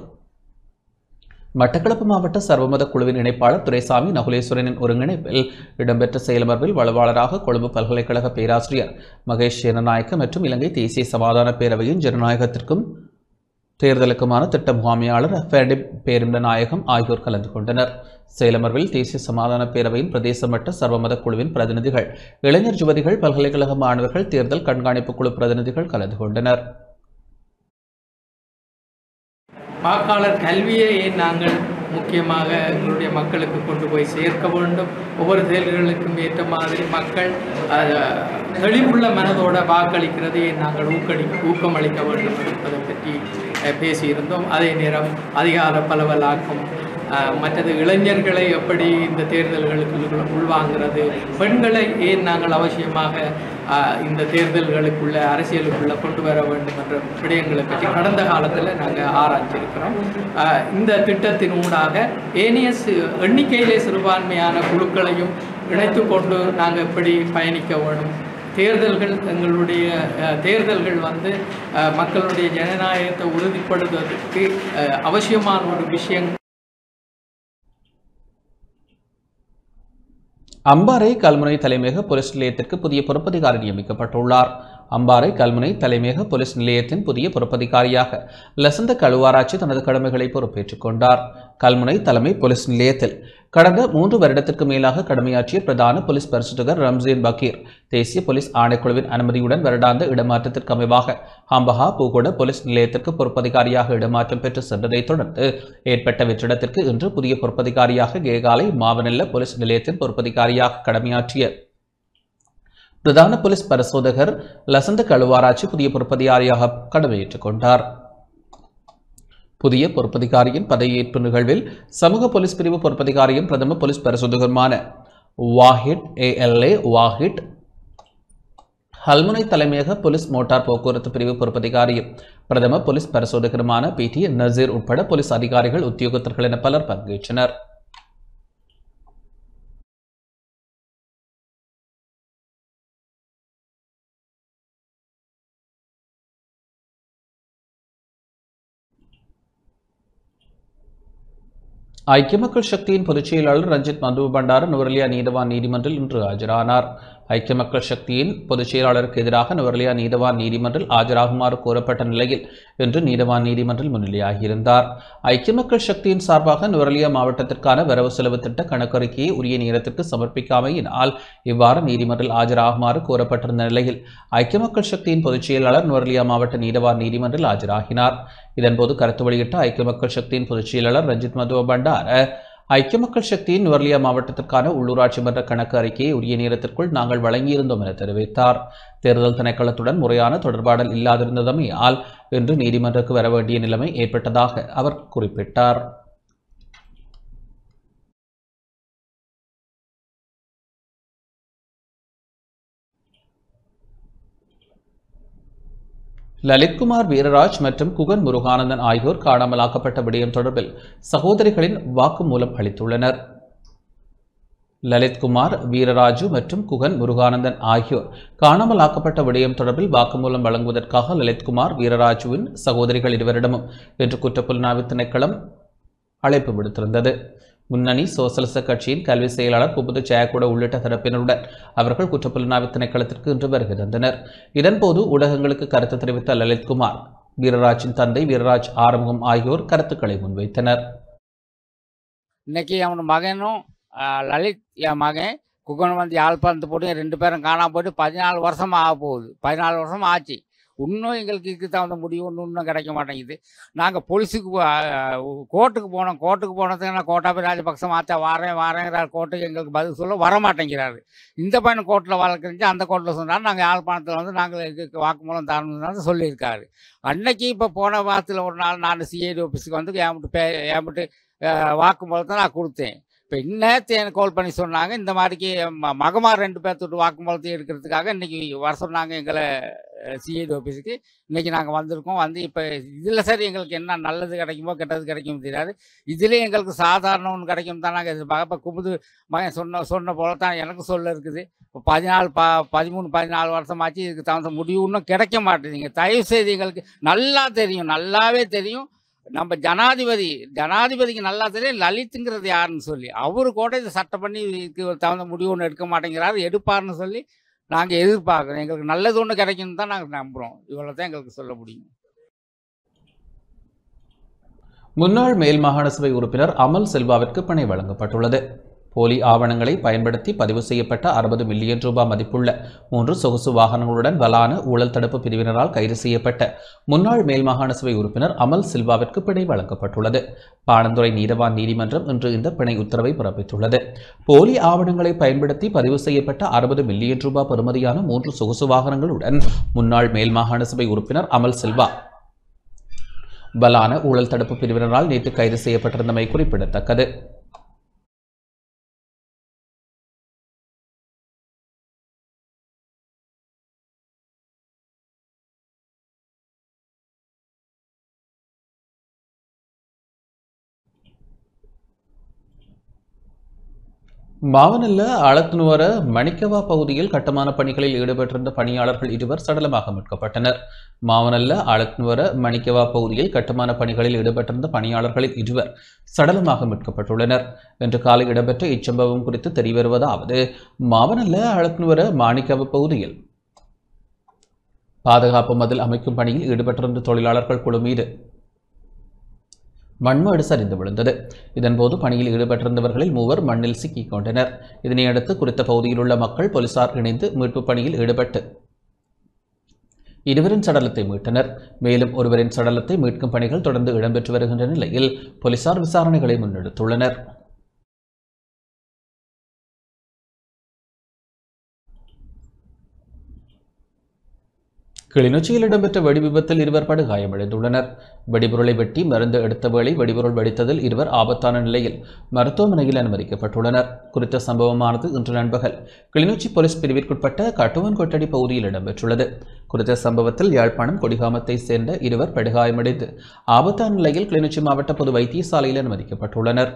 மட்டக்களப்பு மாவட்ட சர்வமத குழுவின் இணைப்பாளர் துரைசாமி நகுலேஸ்வரனின் ஒருங்கிணைப்பில் இடம்பெற்ற செயலமர்வில் வலுவாளராக கொழும்பு பல்கலைக்கழக பேராசிரியர் மகேஷ் சேனநாயக்க மற்றும் இலங்கை தேசிய சமாதான பேரவையின் ஜனநாயகத்திற்கும் தேர்தலுக்குமான திட்ட முகாமையாளர் ஃபேடி பேருந்தநாயகம் ஆகியோர் கலந்து கொண்டனர். செயலமர்வில் தேசிய சமாதான பேரவையின் பிரதேச மட்ட சர்வமத குழுவின் பிரதிநிதிகள், இளைஞர் யுவதிகள், பல்கலைக்கழக மாணவர்கள், தேர்தல் கண்காணிப்பு குழு பிரதிநிதிகள் கலந்து கொண்டனர். வாக்காளர் கல்வியை நாங்கள் முக்கியமாக எங்களுடைய மக்களுக்கு கொண்டு போய் சேர்க்க வேண்டும். ஒவ்வொரு தேர்தல்களுக்கும் ஏற்ற மாதிரி மக்கள் தெளிவுள்ள மனதோட வாக்களிக்கிறதை நாங்கள் ஊக்கமளிக்க வேண்டும் என்பதை பற்றி பேசியிருந்தோம். அதே நேரம் அதிகார பலவலாக்கும், மற்றது இளைஞர்களை எப்படி இந்த தேர்தல்களுக்கு உள்வாங்கிறது, பெண்களை ஏன் நாங்கள் அவசியமாக இந்த தேர்தல்களுக்குள்ள அரசியலுக்குள்ளே கொண்டு வர வேண்டும் என்ற விடயங்களை பற்றி கடந்த காலத்தில் நாங்கள் ஆராய்ச்சிருக்கிறோம். இந்த திட்டத்தின் ஊடாக ஏனைய எண்ணிக்கையிலே சிறுபான்மையான குழுக்களையும் இணைத்து கொண்டு நாங்கள் எப்படி பயணிக்க வேண்டும். தேர்தல்கள் எங்களுடைய தேர்தல்கள் மக்களுடைய ஜனநாயகத்தை உறுதிப்படுத்துவதற்கு அவசியமான ஒரு விஷயம். அம்பாறை கல்முனை தலைமையக போலீஸ் நிலையத்திற்கு புதிய பொறுப்பதிகாரி நியமிக்கப்பட்டுள்ளார். அம்பாறை கல்முனை தலைமையக போலீஸ் நிலையத்தின் புதிய பொறுப்பதிகாரியாக லசந்த கழுவாராய்ச்சி தனது கடமைகளை பொறுப்பேற்றுக் கொண்டார். கல்முனை தலைமை போலீஸ் நிலையத்தில் கடந்த 3 வருடத்திற்கு மேலாக கடமையாற்றிய பிரதான போலீஸ் பரிசுத்தகர் ரம்ஜீன் பக்கீர் தேசிய போலீஸ் ஆணைக்குழுவின் அனுமதியுடன் வருடாந்த இடமாற்றத்திற்கு அமைவாக ஹம்பஹா பூகோட போலீஸ் நிலையத்திற்கு பொறுப்பதிகாரியாக இடமாற்றம் பெற்று சென்றதைத் தொடர்ந்து ஏற்பட்ட வெற்றிடத்திற்கு இன்று புதிய பொறுப்பதிகாரியாக கேகாலை மாவனல்ல போலீஸ் நிலையத்தின் பொறுப்பதிகாரியாக கடமையாற்றிய பிரதான போலீஸ் பரிசோதகர் லசந்த கழுவாராய்ச்சி புதிய பொறுப்பதிகாரியாக கடமையேற்றுக் கொண்டார். புதிய பொறுப்பதிகாரியின் பதவியேற்பு நிகழ்வில் சமூக போலீஸ் பிரிவு பொறுப்பதிகாரியும் பிரதம போலீஸ் பரிசோதகருமான வாஹிட் ALA வாஹிட், கல்முனை தலைமையக போலீஸ் மோட்டார் போக்குவரத்து பிரிவு பொறுப்பதிகாரியும் பிரதம போலீஸ் பரிசோதகருமான PT நசீர் உட்பட போலீஸ் அதிகாரிகள், உத்தியோகத்தர்கள் என பலர் பங்கேற்றனர். ஐக்கிய மக்கள் சக்தியின் பொதுச் செயலாளர் ரஞ்சித் மது பண்டார நுவரெலியா நீதவான் நீதிமன்றில் இன்று ஆஜரானார். ஐக்கிய மக்கள் சக்தியின் பொதுச் செயலாளருக்கு எதிராக நுவரெலியா நீதவான் நீதிமன்றில் ஆஜராகுமாறு கோரப்பட்ட நிலையில் இன்று நீதவான் நீதிமன்றில் முன்னிலையாகியிருந்தார். ஐக்கிய மக்கள் சக்தியின் சார்பாக நுவரெலியா மாவட்டத்திற்கான வரவு செலவு திட்ட கணக்கறிக்கையை உரிய நேரத்திற்கு சமர்ப்பிக்காமையினால் இவ்வாறு நீதிமன்றில் ஆஜராகுமாறு கோரப்பட்டிருந்த நிலையில் ஐக்கிய மக்கள் சக்தியின் பொதுச் செயலாளர் நுவரெலியா மாவட்ட நீதவான் நீதிமன்றில் ஆஜராகினார். இதன்போது கருத்து வெளியிட்ட ஐக்கிய மக்கள் சக்தியின் பொதுச் செயலாளர் ரஞ்சித் மது பண்டார ஐக்கிய மக்கள் சக்தியின் நுவரெலியா மாவட்டத்திற்கான உள்ளூராட்சி மன்ற கணக்கு அறிக்கையை உரிய நேரத்திற்குள் நாங்கள் வழங்கியிருந்தோம் என தெரிவித்தார். தேர்தல் திணைக்களத்துடன் முறையான தொடர்பாடல் இல்லாதிருந்தமையால் இன்று நீதிமன்றக்கு வர வேண்டிய நிலைமை ஏற்பட்டதாக அவர் குறிப்பிட்டார். லலித்குமார் வீரராஜ் மற்றும் குகன் முருகானந்தன் ஆகியோர் காணாமலாக்கப்பட்ட விடயம் தொடர்பில் சகோதரிகளின் வாக்குமூலம் அளித்துள்ளனர். லலித்குமார் வீரராஜு மற்றும் குகன் முருகானந்தன் ஆகியோர் காணாமலாக்கப்பட்ட விடயம் தொடர்பில் வாக்குமூலம் வழங்குவதற்காக லலித்குமார் வீரராஜுவின் சகோதரிகள் இருவரிடமும் இன்று குற்றப்புலனாய்வு திணைக்களம் அழைப்பு விடுத்திருந்தது. முன்னணி சோசலிச கட்சியின் கல்வி செயலாளர் புபுது ஜெயக்கூட உள்ளிட்ட தரப்பினருடன் அவர்கள் குற்றப்புலனாய்வு திணைக்களத்திற்கு இன்று வருகை தந்தனர். இதன்போது ஊடகங்களுக்கு கருத்து தெரிவித்த லலித்குமார், வீரராஜின் தந்தை வீரராஜ் ஆறுமுகம் ஆகியோர் கருத்துக்களை முன்வைத்தனர். இன்னைக்கு அவன் மகனும் லலித் என் மகன் குகன் யாழ்ப்பாணத்து போட்டு 2 பேரும் காணாம போட்டு 14 வருஷம் ஆக போகுது. 14 வருஷம் ஆச்சு. இன்னும் எங்களுக்கு இதுக்கு தகுந்த முடிவு இன்னும் கிடைக்க மாட்டேங்குது. நாங்கள் போலீஸுக்கு கோர்ட்டுக்கு போனோம். கோர்ட்டுக்கு போனதுக்கு கோட்டாபி ராஜபக்ச மாற்றா வாரேங்கிறார். கோர்ட்டுக்கு எங்களுக்கு பதில் சொல்ல வரமாட்டேங்கிறாரு. இந்த பையன் கோர்ட்டில் வழக்கறிஞ்சு அந்த கோர்ட்டில் சொன்னார் நாங்கள் யாழ்ப்பாணத்தில் நாங்கள் எங்களுக்கு வாக்குமூலம் தரணும்னு சொல்லியிருக்காரு. அன்னைக்கு இப்போ போன வாரத்தில் ஒரு நாள் நான் CID ஆஃபீஸுக்கு ஏம்பிட்டு வாக்குமூலத்தை நான் கொடுத்தேன். இப்போ இன்னத்து எனக்கு கால் பண்ணி சொன்னாங்க இந்த மாதிரிக்கு மகமார் 2 பேர்த்தோட வாக்குமூலத்தை எடுக்கிறதுக்காக இன்றைக்கி வர சொன்னாங்க எங்களை சிஐடி ஆஃபீஸுக்கு. இன்றைக்கி நாங்கள் வந்திருக்கோம். வந்து இப்போ இதில் சரி எங்களுக்கு என்ன நல்லது கிடைக்குமோ கெட்டது கிடைக்குமோ தெரியாது. இதுலேயும் எங்களுக்கு சாதாரண ஒன்று கிடைக்கும் தான் நாங்கள் எதிர்பார்க்க. இப்போ குமுது மகன் சொன்ன போல தான் எனக்கு சொல்ல இருக்குது. இப்போ 13-14 வருஷமாச்சு. இதுக்கு தகுந்த முடிவு இன்னும் கிடைக்க மாட்டேங்குது. தயவு செய்து எங்களுக்கு நல்லாவே தெரியும் நம்ம ஜனாதிபதிக்கு நல்லா தெரியும் லலித்துங்கிறது யாருன்னு சொல்லி. அவரு கூட இதை சட்டம் பண்ணி இதுக்கு தகுந்த முடிவு ஒன்று எடுக்க மாட்டேங்கிறாரு, எடுப்பார்னு சொல்லி நாங்கள் எதிர்பார்க்குறோம். எங்களுக்கு நல்லது ஒன்று கிடைக்குன்னு தான் நாங்கள் நம்புகிறோம். இவ்வளோ தான் எங்களுக்கு சொல்ல முடியும். முன்னாள் மேல் மாகாண சபை உறுப்பினர் அமல் செல்வாவிற்கு பிணை வழங்கப்பட்டுள்ளது. போலி ஆவணங்களை பயன்படுத்தி பதிவு செய்யப்பட்ட 60 மில்லியன் ரூபாய் மதிப்புள்ள 3 சொகுசு வாகனங்களுடன் வலான ஊழல் தடுப்பு பிரிவினரால் கைது செய்யப்பட்ட முன்னாள் மேல் மாகாண சபை உறுப்பினர் அமல் சில்வாவிற்கு பிணை வழங்கப்பட்டுள்ளது. பாணந்துறை நீதவான் நீதிமன்றம் இன்று இந்த பிணை உத்தரவை பிறப்பித்துள்ளது. போலி ஆவணங்களை பயன்படுத்தி பதிவு செய்யப்பட்ட 60 மில்லியன் ரூபாய் பெறுமதியான 3 சொகுசு வாகனங்களுடன் முன்னாள் மேல் மாகாண சபை உறுப்பினர் அமல் சில்வா வலான ஊழல் தடுப்பு பிரிவினரால் நேற்று கைது செய்யப்பட்டிருந்தமை குறிப்பிடத்தக்கது. மாவனல்ல ஆலத்துனுவர மணிக்கவா பகுதியில் கட்டுமான பணிகளில் ஈடுபட்டிருந்த பணியாளர்கள் 2 சடலமாக மீட்கப்பட்டனர். மாவனல்ல ஆலத்துனுவர மணிக்கவா பகுதியில் கட்டுமான பணிகளில் ஈடுபட்டிருந்த பணியாளர்களில் 2 சடலமாக மீட்கப்பட்டுள்ளனர். இன்று காலை இடம்பெற்ற இச்சம்பவம் குறித்து தெரியவருவதாவது, மாவனல்ல ஆலத்துனுவர மாணிக்கவா பகுதியில் பாதுகாப்பு மதில் அமைக்கும் பணியில் ஈடுபட்டிருந்த தொழிலாளர்கள் குழு மீது மண்மேடு சரிந்து விழுந்தது. இதன்போது பணியில் ஈடுபட்டிருந்தவர்களில் 3 மண்ணில் சிக்கிக் கொண்டனர். இதனையடுத்து குறித்த பகுதியில் உள்ள மக்கள் போலீசார் இணைந்து மீட்பு பணியில் ஈடுபட்டு 2 சடலத்தை மீட்டனர். மேலும் ஒருவரின் சடலத்தை மீட்கும் பணிகள் தொடர்ந்து இடம்பெற்று வருகின்ற நிலையில் போலீசார் விசாரணைகளை முன்னெடுத்துள்ளனர். கிளிநொச்சியில் இடம்பெற்ற வெடி விபத்தில் 2 படுகாயமடைந்துள்ளனர். வெடிபொருளை வெட்டி மருந்து எடுத்த வேளை வெடிபொருள் வெடித்ததில் 2 ஆபத்தான நிலையில் மருத்துவமனையில் அனுமதிக்கப்பட்டுள்ளனர். குறித்த சம்பவமானது இன்று நண்பகல் கிளிநொச்சி போலீஸ் பிரிவிற்குட்பட்ட கட்டுவன் கொட்டடி பகுதியில் இடம்பெற்றுள்ளது. குறித்த சம்பவத்தில் யாழ்ப்பாணம் கொடிகாமத்தை சேர்ந்த 2 படுகாயமடைந்து ஆபத்தான நிலையில் கிளிநொச்சி மாவட்ட பொது வைத்தியசாலையில் அனுமதிக்கப்பட்டுள்ளனர்.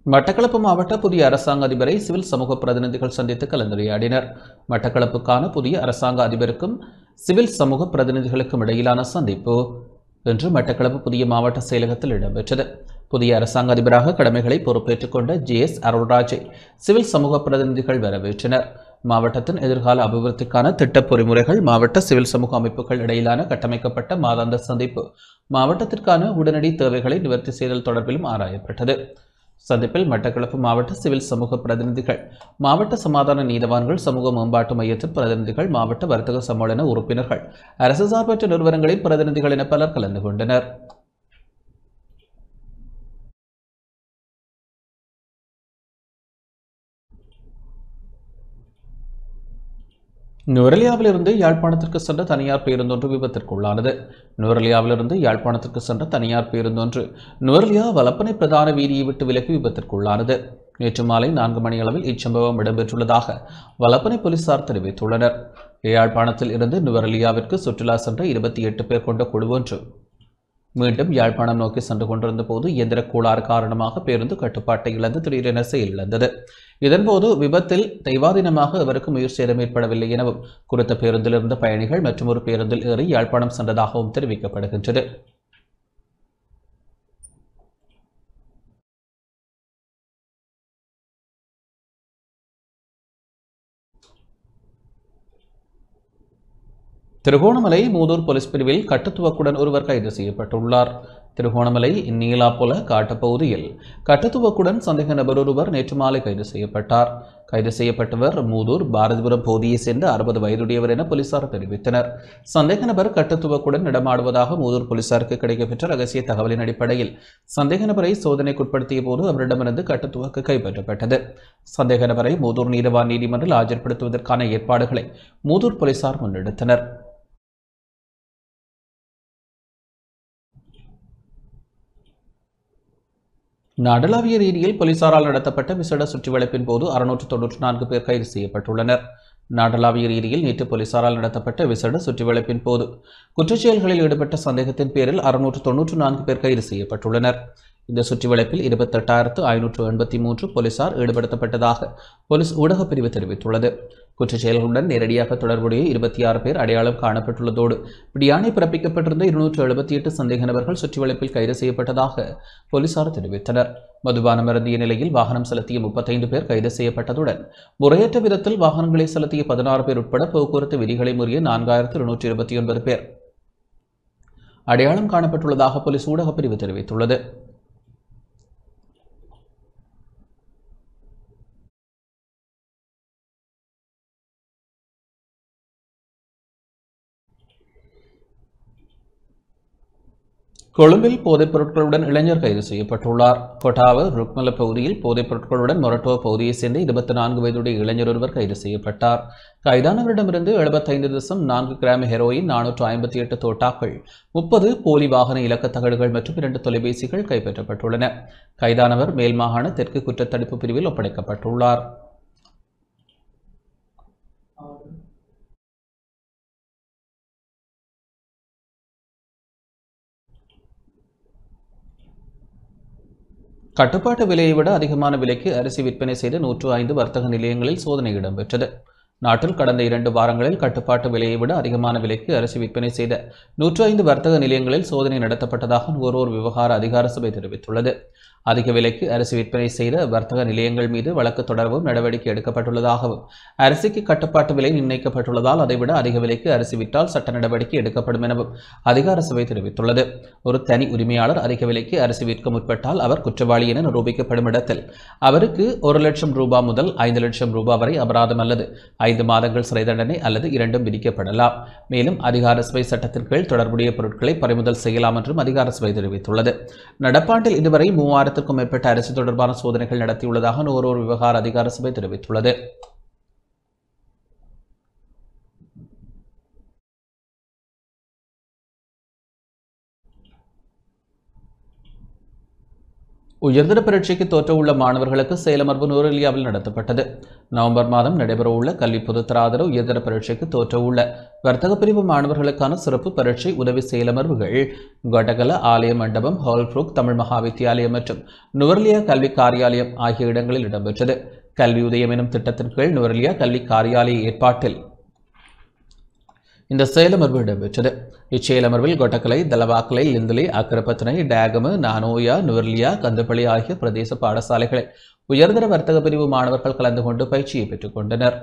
மட்டக்களப்பு மாவட்ட புதிய அரசாங்க அதிபரை சிவில் சமூக பிரதிநிதிகள் சந்தித்து கலந்துரையாடினர். மட்டக்களப்புக்கான புதிய அரசாங்க அதிபருக்கும் சிவில் சமூக பிரதிநிதிகளுக்கும் இடையிலான சந்திப்பு இன்று மட்டக்களப்பு புதிய மாவட்ட செயலகத்தில் இடம்பெற்றது. புதிய அரசாங்க அதிபராக கடமைகளை பொறுப்பேற்றுக் கொண்ட JS அருள்ராஜை சிவில் சமூக பிரதிநிதிகள் வரவேற்றனர். மாவட்டத்தின் எதிர்கால அபிவிருத்திக்கான திட்ட பொறிமுறைகள், மாவட்ட சிவில் சமூக அமைப்புகள் இடையிலான கட்டமைக்கப்பட்ட மாதாந்த சந்திப்பு, மாவட்டத்திற்கான உடனடி தேவைகளை நிவர்த்தி செய்தல் தொடர்பிலும் ஆராயப்பட்டது. சந்திப்பில் மட்டக்களப்பு மாவட்ட சிவில் சமூக பிரதிநிதிகள், மாவட்ட சமாதான நீதவான்கள், சமூக மேம்பாட்டு மையத்தின் பிரதிநிதிகள், மாவட்ட வர்த்தக சம்மேளன உறுப்பினர்கள், அரசு சார்பற்ற நிறுவனங்களின் பிரதிநிதிகள் என பலர் கலந்து கொண்டனர். நுவரெலியாவிலிருந்து யாழ்ப்பாணத்திற்கு சென்ற தனியார் பேருந்தொன்று விபத்திற்குள்ளானது. நுவரெலியாவிலிருந்து யாழ்ப்பாணத்திற்கு சென்ற தனியார் பேருந்தொன்று நுவரெலியா வலப்பனை பிரதான வீதியை விட்டு விலகி விபத்திற்குள்ளானது. நேற்று மாலை 4 மணியளவில் இச்சம்பவம் இடம்பெற்றுள்ளதாக வலப்பனை போலீசார் தெரிவித்துள்ளனர். யாழ்ப்பாணத்தில் இருந்து நுவரெலியாவிற்கு சுற்றுலா சென்ற 28 பேர் கொண்ட குழு ஒன்று மீண்டும் யாழ்ப்பாணம் நோக்கி சென்று கொண்டிருந்த போது இயந்திர கோளாறு காரணமாக பேருந்து கட்டுப்பாட்டை இழந்து திடீரென செயலிழந்தது. இதன்போது விபத்தில் தெய்வாதீனமாக அவருக்கு உயிர் சேதம் ஏற்படவில்லை எனவும், குறித்த பேருந்தில் இருந்த பயணிகள் மற்றும் ஒரு பேருந்தில் ஏறி யாழ்ப்பாணம் சென்றதாகவும் தெரிவிக்கப்படுகின்றது. திருகோணமலை மூதூர் போலீஸ் பிரிவில் கட்டுத்துவக்குடன் ஒருவர் கைது செய்யப்பட்டுள்ளார். திருகோணமலை நீலாபுல காட்டுப்பகுதியில் கட்டுத்துவக்குடன் சந்தேக நபர் ஒருவர் நேற்று மாலை கைது செய்யப்பட்டார். கைது செய்யப்பட்டவர் மூதூர் பாரதிபுரம் பகுதியைச் சேர்ந்த 60 வயதுடையவர் என போலீசார் தெரிவித்தனர். சந்தேக நபர் கட்டுத்துவக்குடன் நடமாடுவதாக மூதூர் போலீசாருக்கு கிடைக்கப்பெற்ற ரகசிய தகவலின் அடிப்படையில் சந்தேக நபரை சோதனைக்குட்படுத்திய போது அவரிடமிருந்து கட்டுத்துவக்கு கைப்பற்றப்பட்டது. சந்தேக நபரை மூதூர் நீதவான் நீதிமன்றில் ஆஜர்படுத்துவதற்கான ஏற்பாடுகளை மூதூர் போலீசார் முன்னெடுத்தனர். நாடளாவிய ரீதியில் போலீசாரால் நடத்தப்பட்ட விசேட சுற்றிவளைப்பின் போது 694 பேர் கைது செய்யப்பட்டுள்ளனர். நாடளாவிய ரீதியில் நேற்று போலீசாரால் நடத்தப்பட்ட விசேட சுற்றிவளைப்பின் போது குற்றச்செயல்களில் ஈடுபட்ட சந்தேகத்தின் பேரில் 694 பேர் கைது செய்யப்பட்டுள்ளனர். இந்த சுற்றிவளைப்பில் 28,583 போலீசார் ஈடுபடுத்தப்பட்டதாக போலீஸ் ஊடகப் பிரிவு தெரிவித்துள்ளது. குற்றச்செயல்களுடன் நேரடியாக தொடர்புடைய 26 பேர் அடையாளம் காணப்பட்டுள்ளதோடு பிடியாணை பிறப்பிக்கப்பட்டிருந்த 278 சந்தேக நபர்கள் சுற்றிவளைப்பில் கைது செய்யப்பட்டதாக போலீசார் தெரிவித்தனர். மதுபானம் அருந்திய நிலையில் வாகனம் செலுத்திய 35 பேர் கைது செய்யப்பட்டதுடன் முறையற்ற விதத்தில் வாகனங்களை செலுத்திய 16 பேர் உட்பட போக்குவரத்து விதிகளை மீறிய 4229 பேர் அடையாளம் காணப்பட்டுள்ளதாக போலீஸ் ஊடகப் பிரிவு தெரிவித்துள்ளது. கொழும்பில் போதைப் பொருட்களுடன் இளைஞர் கைது செய்யப்பட்டுள்ளார். கொட்டாவ ருக்மல பகுதியில் போதைப் பொருட்களுடன் மொரட்டோ பகுதியைச் சேர்ந்த 24 வயதுடைய இளைஞர் ஒருவர் கைது செய்யப்பட்டார். கைதானவரிடமிருந்து 75.4 கிராம் ஹெரோயின், 458 தோட்டாக்கள், 30 போலி வாகன இலக்க தகடுகள் மற்றும் 2 தொலைபேசிகள் கைப்பற்றப்பட்டுள்ளன. கைதானவர் மேல் மாகாண தெற்கு குற்றத்தடுப்பு பிரிவில் ஒப்படைக்கப்பட்டுள்ளார். கட்டுப்பாட்டு விலையை விட அதிகமான விலைக்கு அரிசி விற்பனை செய்த 105 வர்த்தக நிலையங்களில் சோதனை இடம்பெற்றது. நாட்டில் கடந்த 2 வாரங்களில் கட்டுப்பாட்டு விலையை விட அதிகமான விலைக்கு அரிசி விற்பனை செய்த 105 வர்த்தக நிலையங்களில் சோதனை நடத்தப்பட்டதாக நுகர்வோர் விவகார அதிகார சபை தெரிவித்துள்ளது. அதிக விலைக்கு அரிசி விற்பனை செய்த வர்த்தக நிலையங்கள் மீது வழக்கு தொடரவும் நடவடிக்கை எடுக்கப்பட்டுள்ளதாகவும், அரிசிக்கு கட்டுப்பாட்டு விலை நிர்ணயிக்கப்பட்டுள்ளதால் அதைவிட அதிக விலைக்கு அரிசி விற்றால் சட்ட நடவடிக்கை எடுக்கப்படும் எனவும் அதிகார சபை தெரிவித்துள்ளது. ஒரு தனி உரிமையாளர் அதிக விலைக்கு அரிசி விற்க முற்பட்டால் அவர் குற்றவாளி என நிரூபிக்கப்படும் இடத்தில் அவருக்கு 1 லட்சம் ரூபாய் முதல் 5 லட்சம் ரூபாய் வரை அபராதம் அல்லது 5 மாதங்கள் சிறை தண்டனை அல்லது இரண்டும் விதிக்கப்படலாம். மேலும் அதிகார சபை சட்டத்தின் கீழ் தொடர்புடைய பொருட்களை பறிமுதல் செய்யலாம் என்றும் அதிகார சபை தெரிவித்துள்ளது. நடப்பாண்டில் இதுவரை 3000க்கும் மேற்பட்ட அரிசி தொடர்பான சோதனைகள் நடத்தியுள்ளதாக நுகர்வோர் விவகார அதிகார சபை தெரிவித்துள்ளது. உயர்தர பரீட்சைக்கு தோற்றவுள்ள மாணவர்களுக்கு சேலமர்வு நூரெலியாவில் நடத்தப்பட்டது. நவம்பர் மாதம் நடைபெறவுள்ள கல்வி பொதுத்தராதர உயர்தர பரீட்சைக்கு தோற்றவுள்ள வர்த்தக பிரிவு மாணவர்களுக்கான சிறப்பு பரீட்சை உதவி சேலமர்வுகள் கொட்டகல ஆலய மண்டபம், ஹால்ஃப்ரூக் தமிழ் மகாவித்தியாலயம் மற்றும் நுவரெலியா கல்வி காரியாலயம் ஆகிய இடங்களில் இடம்பெற்றது. கல்வி உதயம் எனும் திட்டத்தின் கீழ் நுவரெலியா கல்வி காரியாலய ஏற்பாட்டில் இந்த சேலமர்வு இடம்பெற்றது. இச்சேலமர்வில் கொட்டக்கலை, தலவாக்கலை, லிந்துலை, அக்கரப்பத்தனை, டேகம, நானோயா, நுவரெலியா, கந்தப்பள்ளி ஆகிய பிரதேச பாடசாலைகளில் உயர்தர வர்த்தக பிரிவு மாணவர்கள் கலந்து கொண்டு பயிற்சியை பெற்றுக் கொண்டனர்.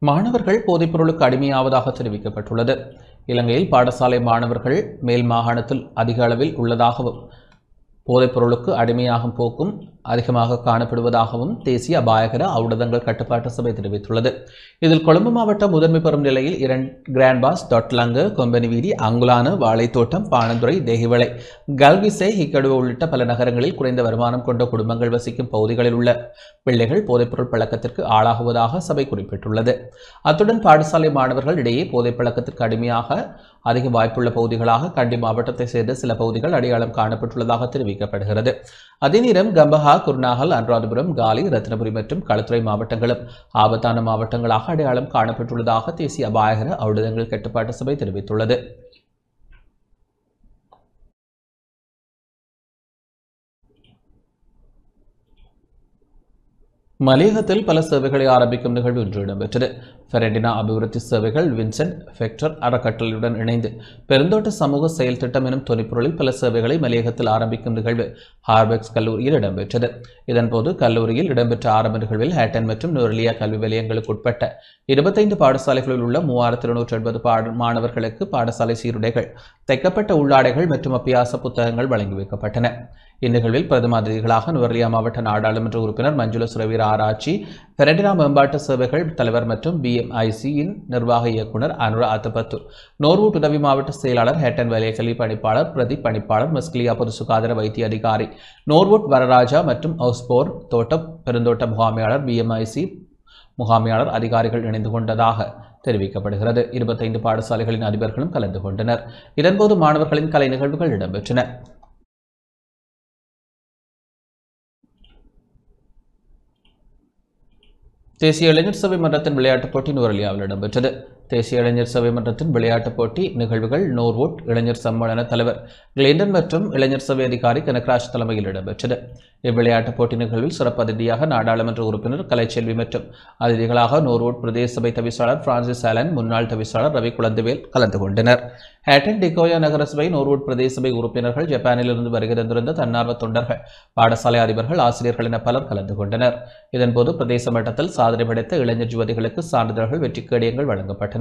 மாணவர்கள் போதைப்பொருளுக்கு அடிமையாவதாக தெரிவிக்கப்பட்டுள்ளது. இலங்கையில் பாடசாலை மாணவர்கள் மேல் மாகாணத்தில் அதிக அளவில் உள்ளதாகவும் போதைப்பொருளுக்கு அடிமையாகும் போக்கும் அதிகமாக காணப்படுவதாகவும் தேசிய அபாயகர ஊடகங்கள் கட்டுப்பாட்டு சபை தெரிவித்துள்ளது. இதில் கொழும்பு மாவட்டம் முதன்மை பெறும் நிலையில் கிராண்ட் பாஸ், தொட்லங்கு, கொம்பனி வீதி, அங்குலான, வாழைத்தோட்டம், பாணந்துறை, தேகிவளை, கல்விசை, ஹிக்கடுவ உள்ளிட்ட பல நகரங்களில் குறைந்த வருமானம் கொண்ட குடும்பங்கள் வசிக்கும் பகுதிகளில் உள்ள பிள்ளைகள் போதைப்பொருள் பழக்கத்திற்கு ஆளாகுவதாக சபை குறிப்பிட்டுள்ளது. அத்துடன் பாடசாலை மாணவர்கள் இடையே போதைப் பழக்கத்திற்கு அடிமையாக அதிக வாய்ப்புள்ள பகுதிகளாக கண்டி மாவட்டத்தை சேர்ந்த சில பகுதிகள் அடையாளம் காணப்பட்டுள்ளதாக தெரிவிக்கப்படுகிறது. அதே நேரம் கம்பஹா, குருநாகல், அனுராதபுரம், காலி, ரத்னபுரி மற்றும் களுத்துறை மாவட்டங்களும் ஆபத்தான மாவட்டங்களாக அடையாளம் காணப்பட்டுள்ளதாக தேசிய அபாயகர ஊடகங்கள் கட்டுப்பாட்டு சபை தெரிவித்துள்ளது. மலையகத்தில் பல சேவைகளை ஆரம்பிக்கும் நிகழ்வு இன்று இடம்பெற்றது. ஃபெரண்டினா அபிவிருத்தி சேவைகள் வின்சென்ட் ஃபெக்டர் அறக்கட்டளையுடன் இணைந்து பெருந்தோட்ட சமூக செயல் திட்டம் எனும் தொனிப்பொருளில் பல சேவைகளை மலையகத்தில் ஆரம்பிக்கும் நிகழ்வு ஹார்பெக்ஸ் கல்லூரியில் இடம்பெற்றது. இதன்போது கல்லூரியில் இடம்பெற்ற ஆரம்ப நிகழ்வில் ஹேட்டன் மற்றும் நுவரெலியா கல்வி நிலையங்களுக்கு உட்பட்ட 25 பாடசாலைகளில் உள்ள 3280 மாணவர்களுக்கு பாடசாலை சீருடைகள், தைக்கப்பட்ட உள்ளாடைகள் மற்றும் அபியாச புத்தகங்கள் வழங்கி வைக்கப்பட்டன. இந்நிகழ்வில் பிரதம அதிதிகளாக நுவரெலியா மாவட்ட நாடாளுமன்ற உறுப்பினர் மஞ்சுள சுரவீர ஆராய்ச்சி, ஃபெரண்டினா மேம்பாட்டு சேவைகள் தலைவர் மற்றும் BMIC-யின் நிர்வாக இயக்குனர் அனுரா அத்தபத்து, நோர்வூட் உதவி மாவட்ட செயலாளர், ஹேட்டன் வலயக்கல்வி பணிப்பாளர், பிரதி பணிப்பாளர், மஸ்கிலியா பொது சுகாதார வைத்திய அதிகாரி, நோர்வூட் வரராஜா மற்றும் ஹவுஸ்போர் தோட்ட பெருந்தோட்ட முகாமையாளர், BMIC முகாமையாளர் அதிகாரிகள் இணைந்து கொண்டதாக தெரிவிக்கப்படுகிறது. 25 பாடசாலைகளின் அதிபர்களும் கலந்து கொண்டனர். இதன்போது மாணவர்களின் கலை நிகழ்வுகள் இடம்பெற்றன. தேசிய இளைஞர் சபை மன்றத்தின் விளையாட்டுப் போட்டி நுவரெலியாவில் இடம்பெற்றது. தேசிய இளைஞர் சபை மன்றத்தின் விளையாட்டுப் போட்டி நிகழ்வுகள் நோர்வுட் இளைஞர் சம்மேளன தலைவர் கிளேண்டன் மற்றும் இளைஞர் சபை அதிகாரி கனகராஜ் தலைமையில் இடம்பெற்றது. இவ்விளையாட்டுப் போட்டி நிகழ்வில் சிறப்பு அதிதியாக நாடாளுமன்ற உறுப்பினர் கலைச்செல்வி மற்றும் அதிதிகளாக நோர்வுட் பிரதேச சபை தவிசாளர் பிரான்சிஸ் ஆலன், முன்னாள் தவிசாளர் ரவி குழந்தைவேல் கலந்து கொண்டனர். ஹேட்டன் டிகோயா நகரசபை நோர்வுட் பிரதேச சபை உறுப்பினர்கள், ஜப்பானிலிருந்து வருகை தந்திருந்த தன்னார்வ தொண்டர்கள், பாடசாலை அதிபர்கள், ஆசிரியர்கள் என பலர் கலந்து கொண்டனர். இதன்போது பிரதேச மட்டத்தில் சாதனை படைத்த இளைஞர் யுவதிகளுக்கு சான்றிதழ்கள், வெற்றி கேடயங்கள் வழங்கப்பட்டன.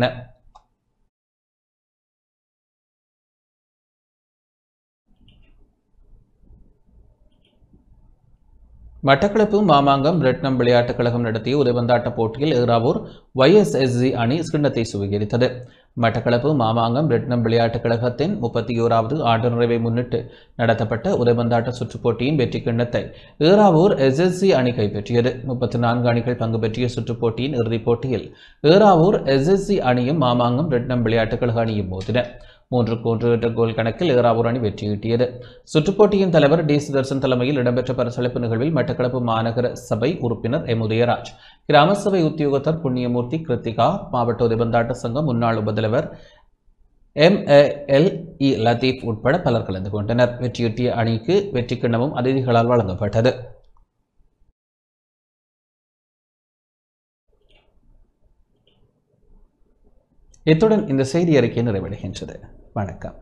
மட்டக்களப்பு மாமாங்கம் ரெட்னம் விளையாட்டுக் கழகம் நடத்திய உதைபந்தாட்ட போட்டியில் ஏறாவூர் YSSG அணி கிண்ணத்தை சுவீகரித்தது. மட்டக்களப்பு மாமாங்கம் ரெட்னம் விளையாட்டுக் கழகத்தின் 31வது ஆண்டு நிறைவை முன்னிட்டு நடத்தப்பட்ட உதைபந்தாட்ட சுற்றுப் போட்டியின் வெற்றி கிண்ணத்தை ஏறாவூர் SSG அணி கைப்பற்றியது. 34 அணிகள் பங்கு பெற்றிய சுற்றுப் போட்டியின் இறுதிப் போட்டியில் ஏறாவூர் SSG அணியும் மாமாங்கம் ரெட்னம் விளையாட்டுக் கழக அணியும் மோதின. 3-1 என்ற கோல் கணக்கில் ஏறாவூர் அணி வெற்றியீட்டியது. சுற்றுப்போட்டியின் தலைவர் டி சுதர்சன் தலைமையில் இடம்பெற்ற பரிசளிப்பு நிகழ்வில் மட்டக்களப்பு மாநகர சபை உறுப்பினர் எம் உதயராஜ், கிராம சபை உத்தியோகத்தர் புண்ணியமூர்த்தி, கிருத்திகா, மாவட்ட உதைபந்தாட்ட சங்கம் முன்னாள் உபதலைவர் MALE லத்தீப் உட்பட பலர் கலந்து கொண்டனர். வெற்றியீட்டிய அணிக்கு வெற்றி கிண்ணமும் அதிதிகளால் வழங்கப்பட்டது. இத்துடன் இந்த செய்தி அறிக்கை நிறைவடைகின்றது. வணக்கம்.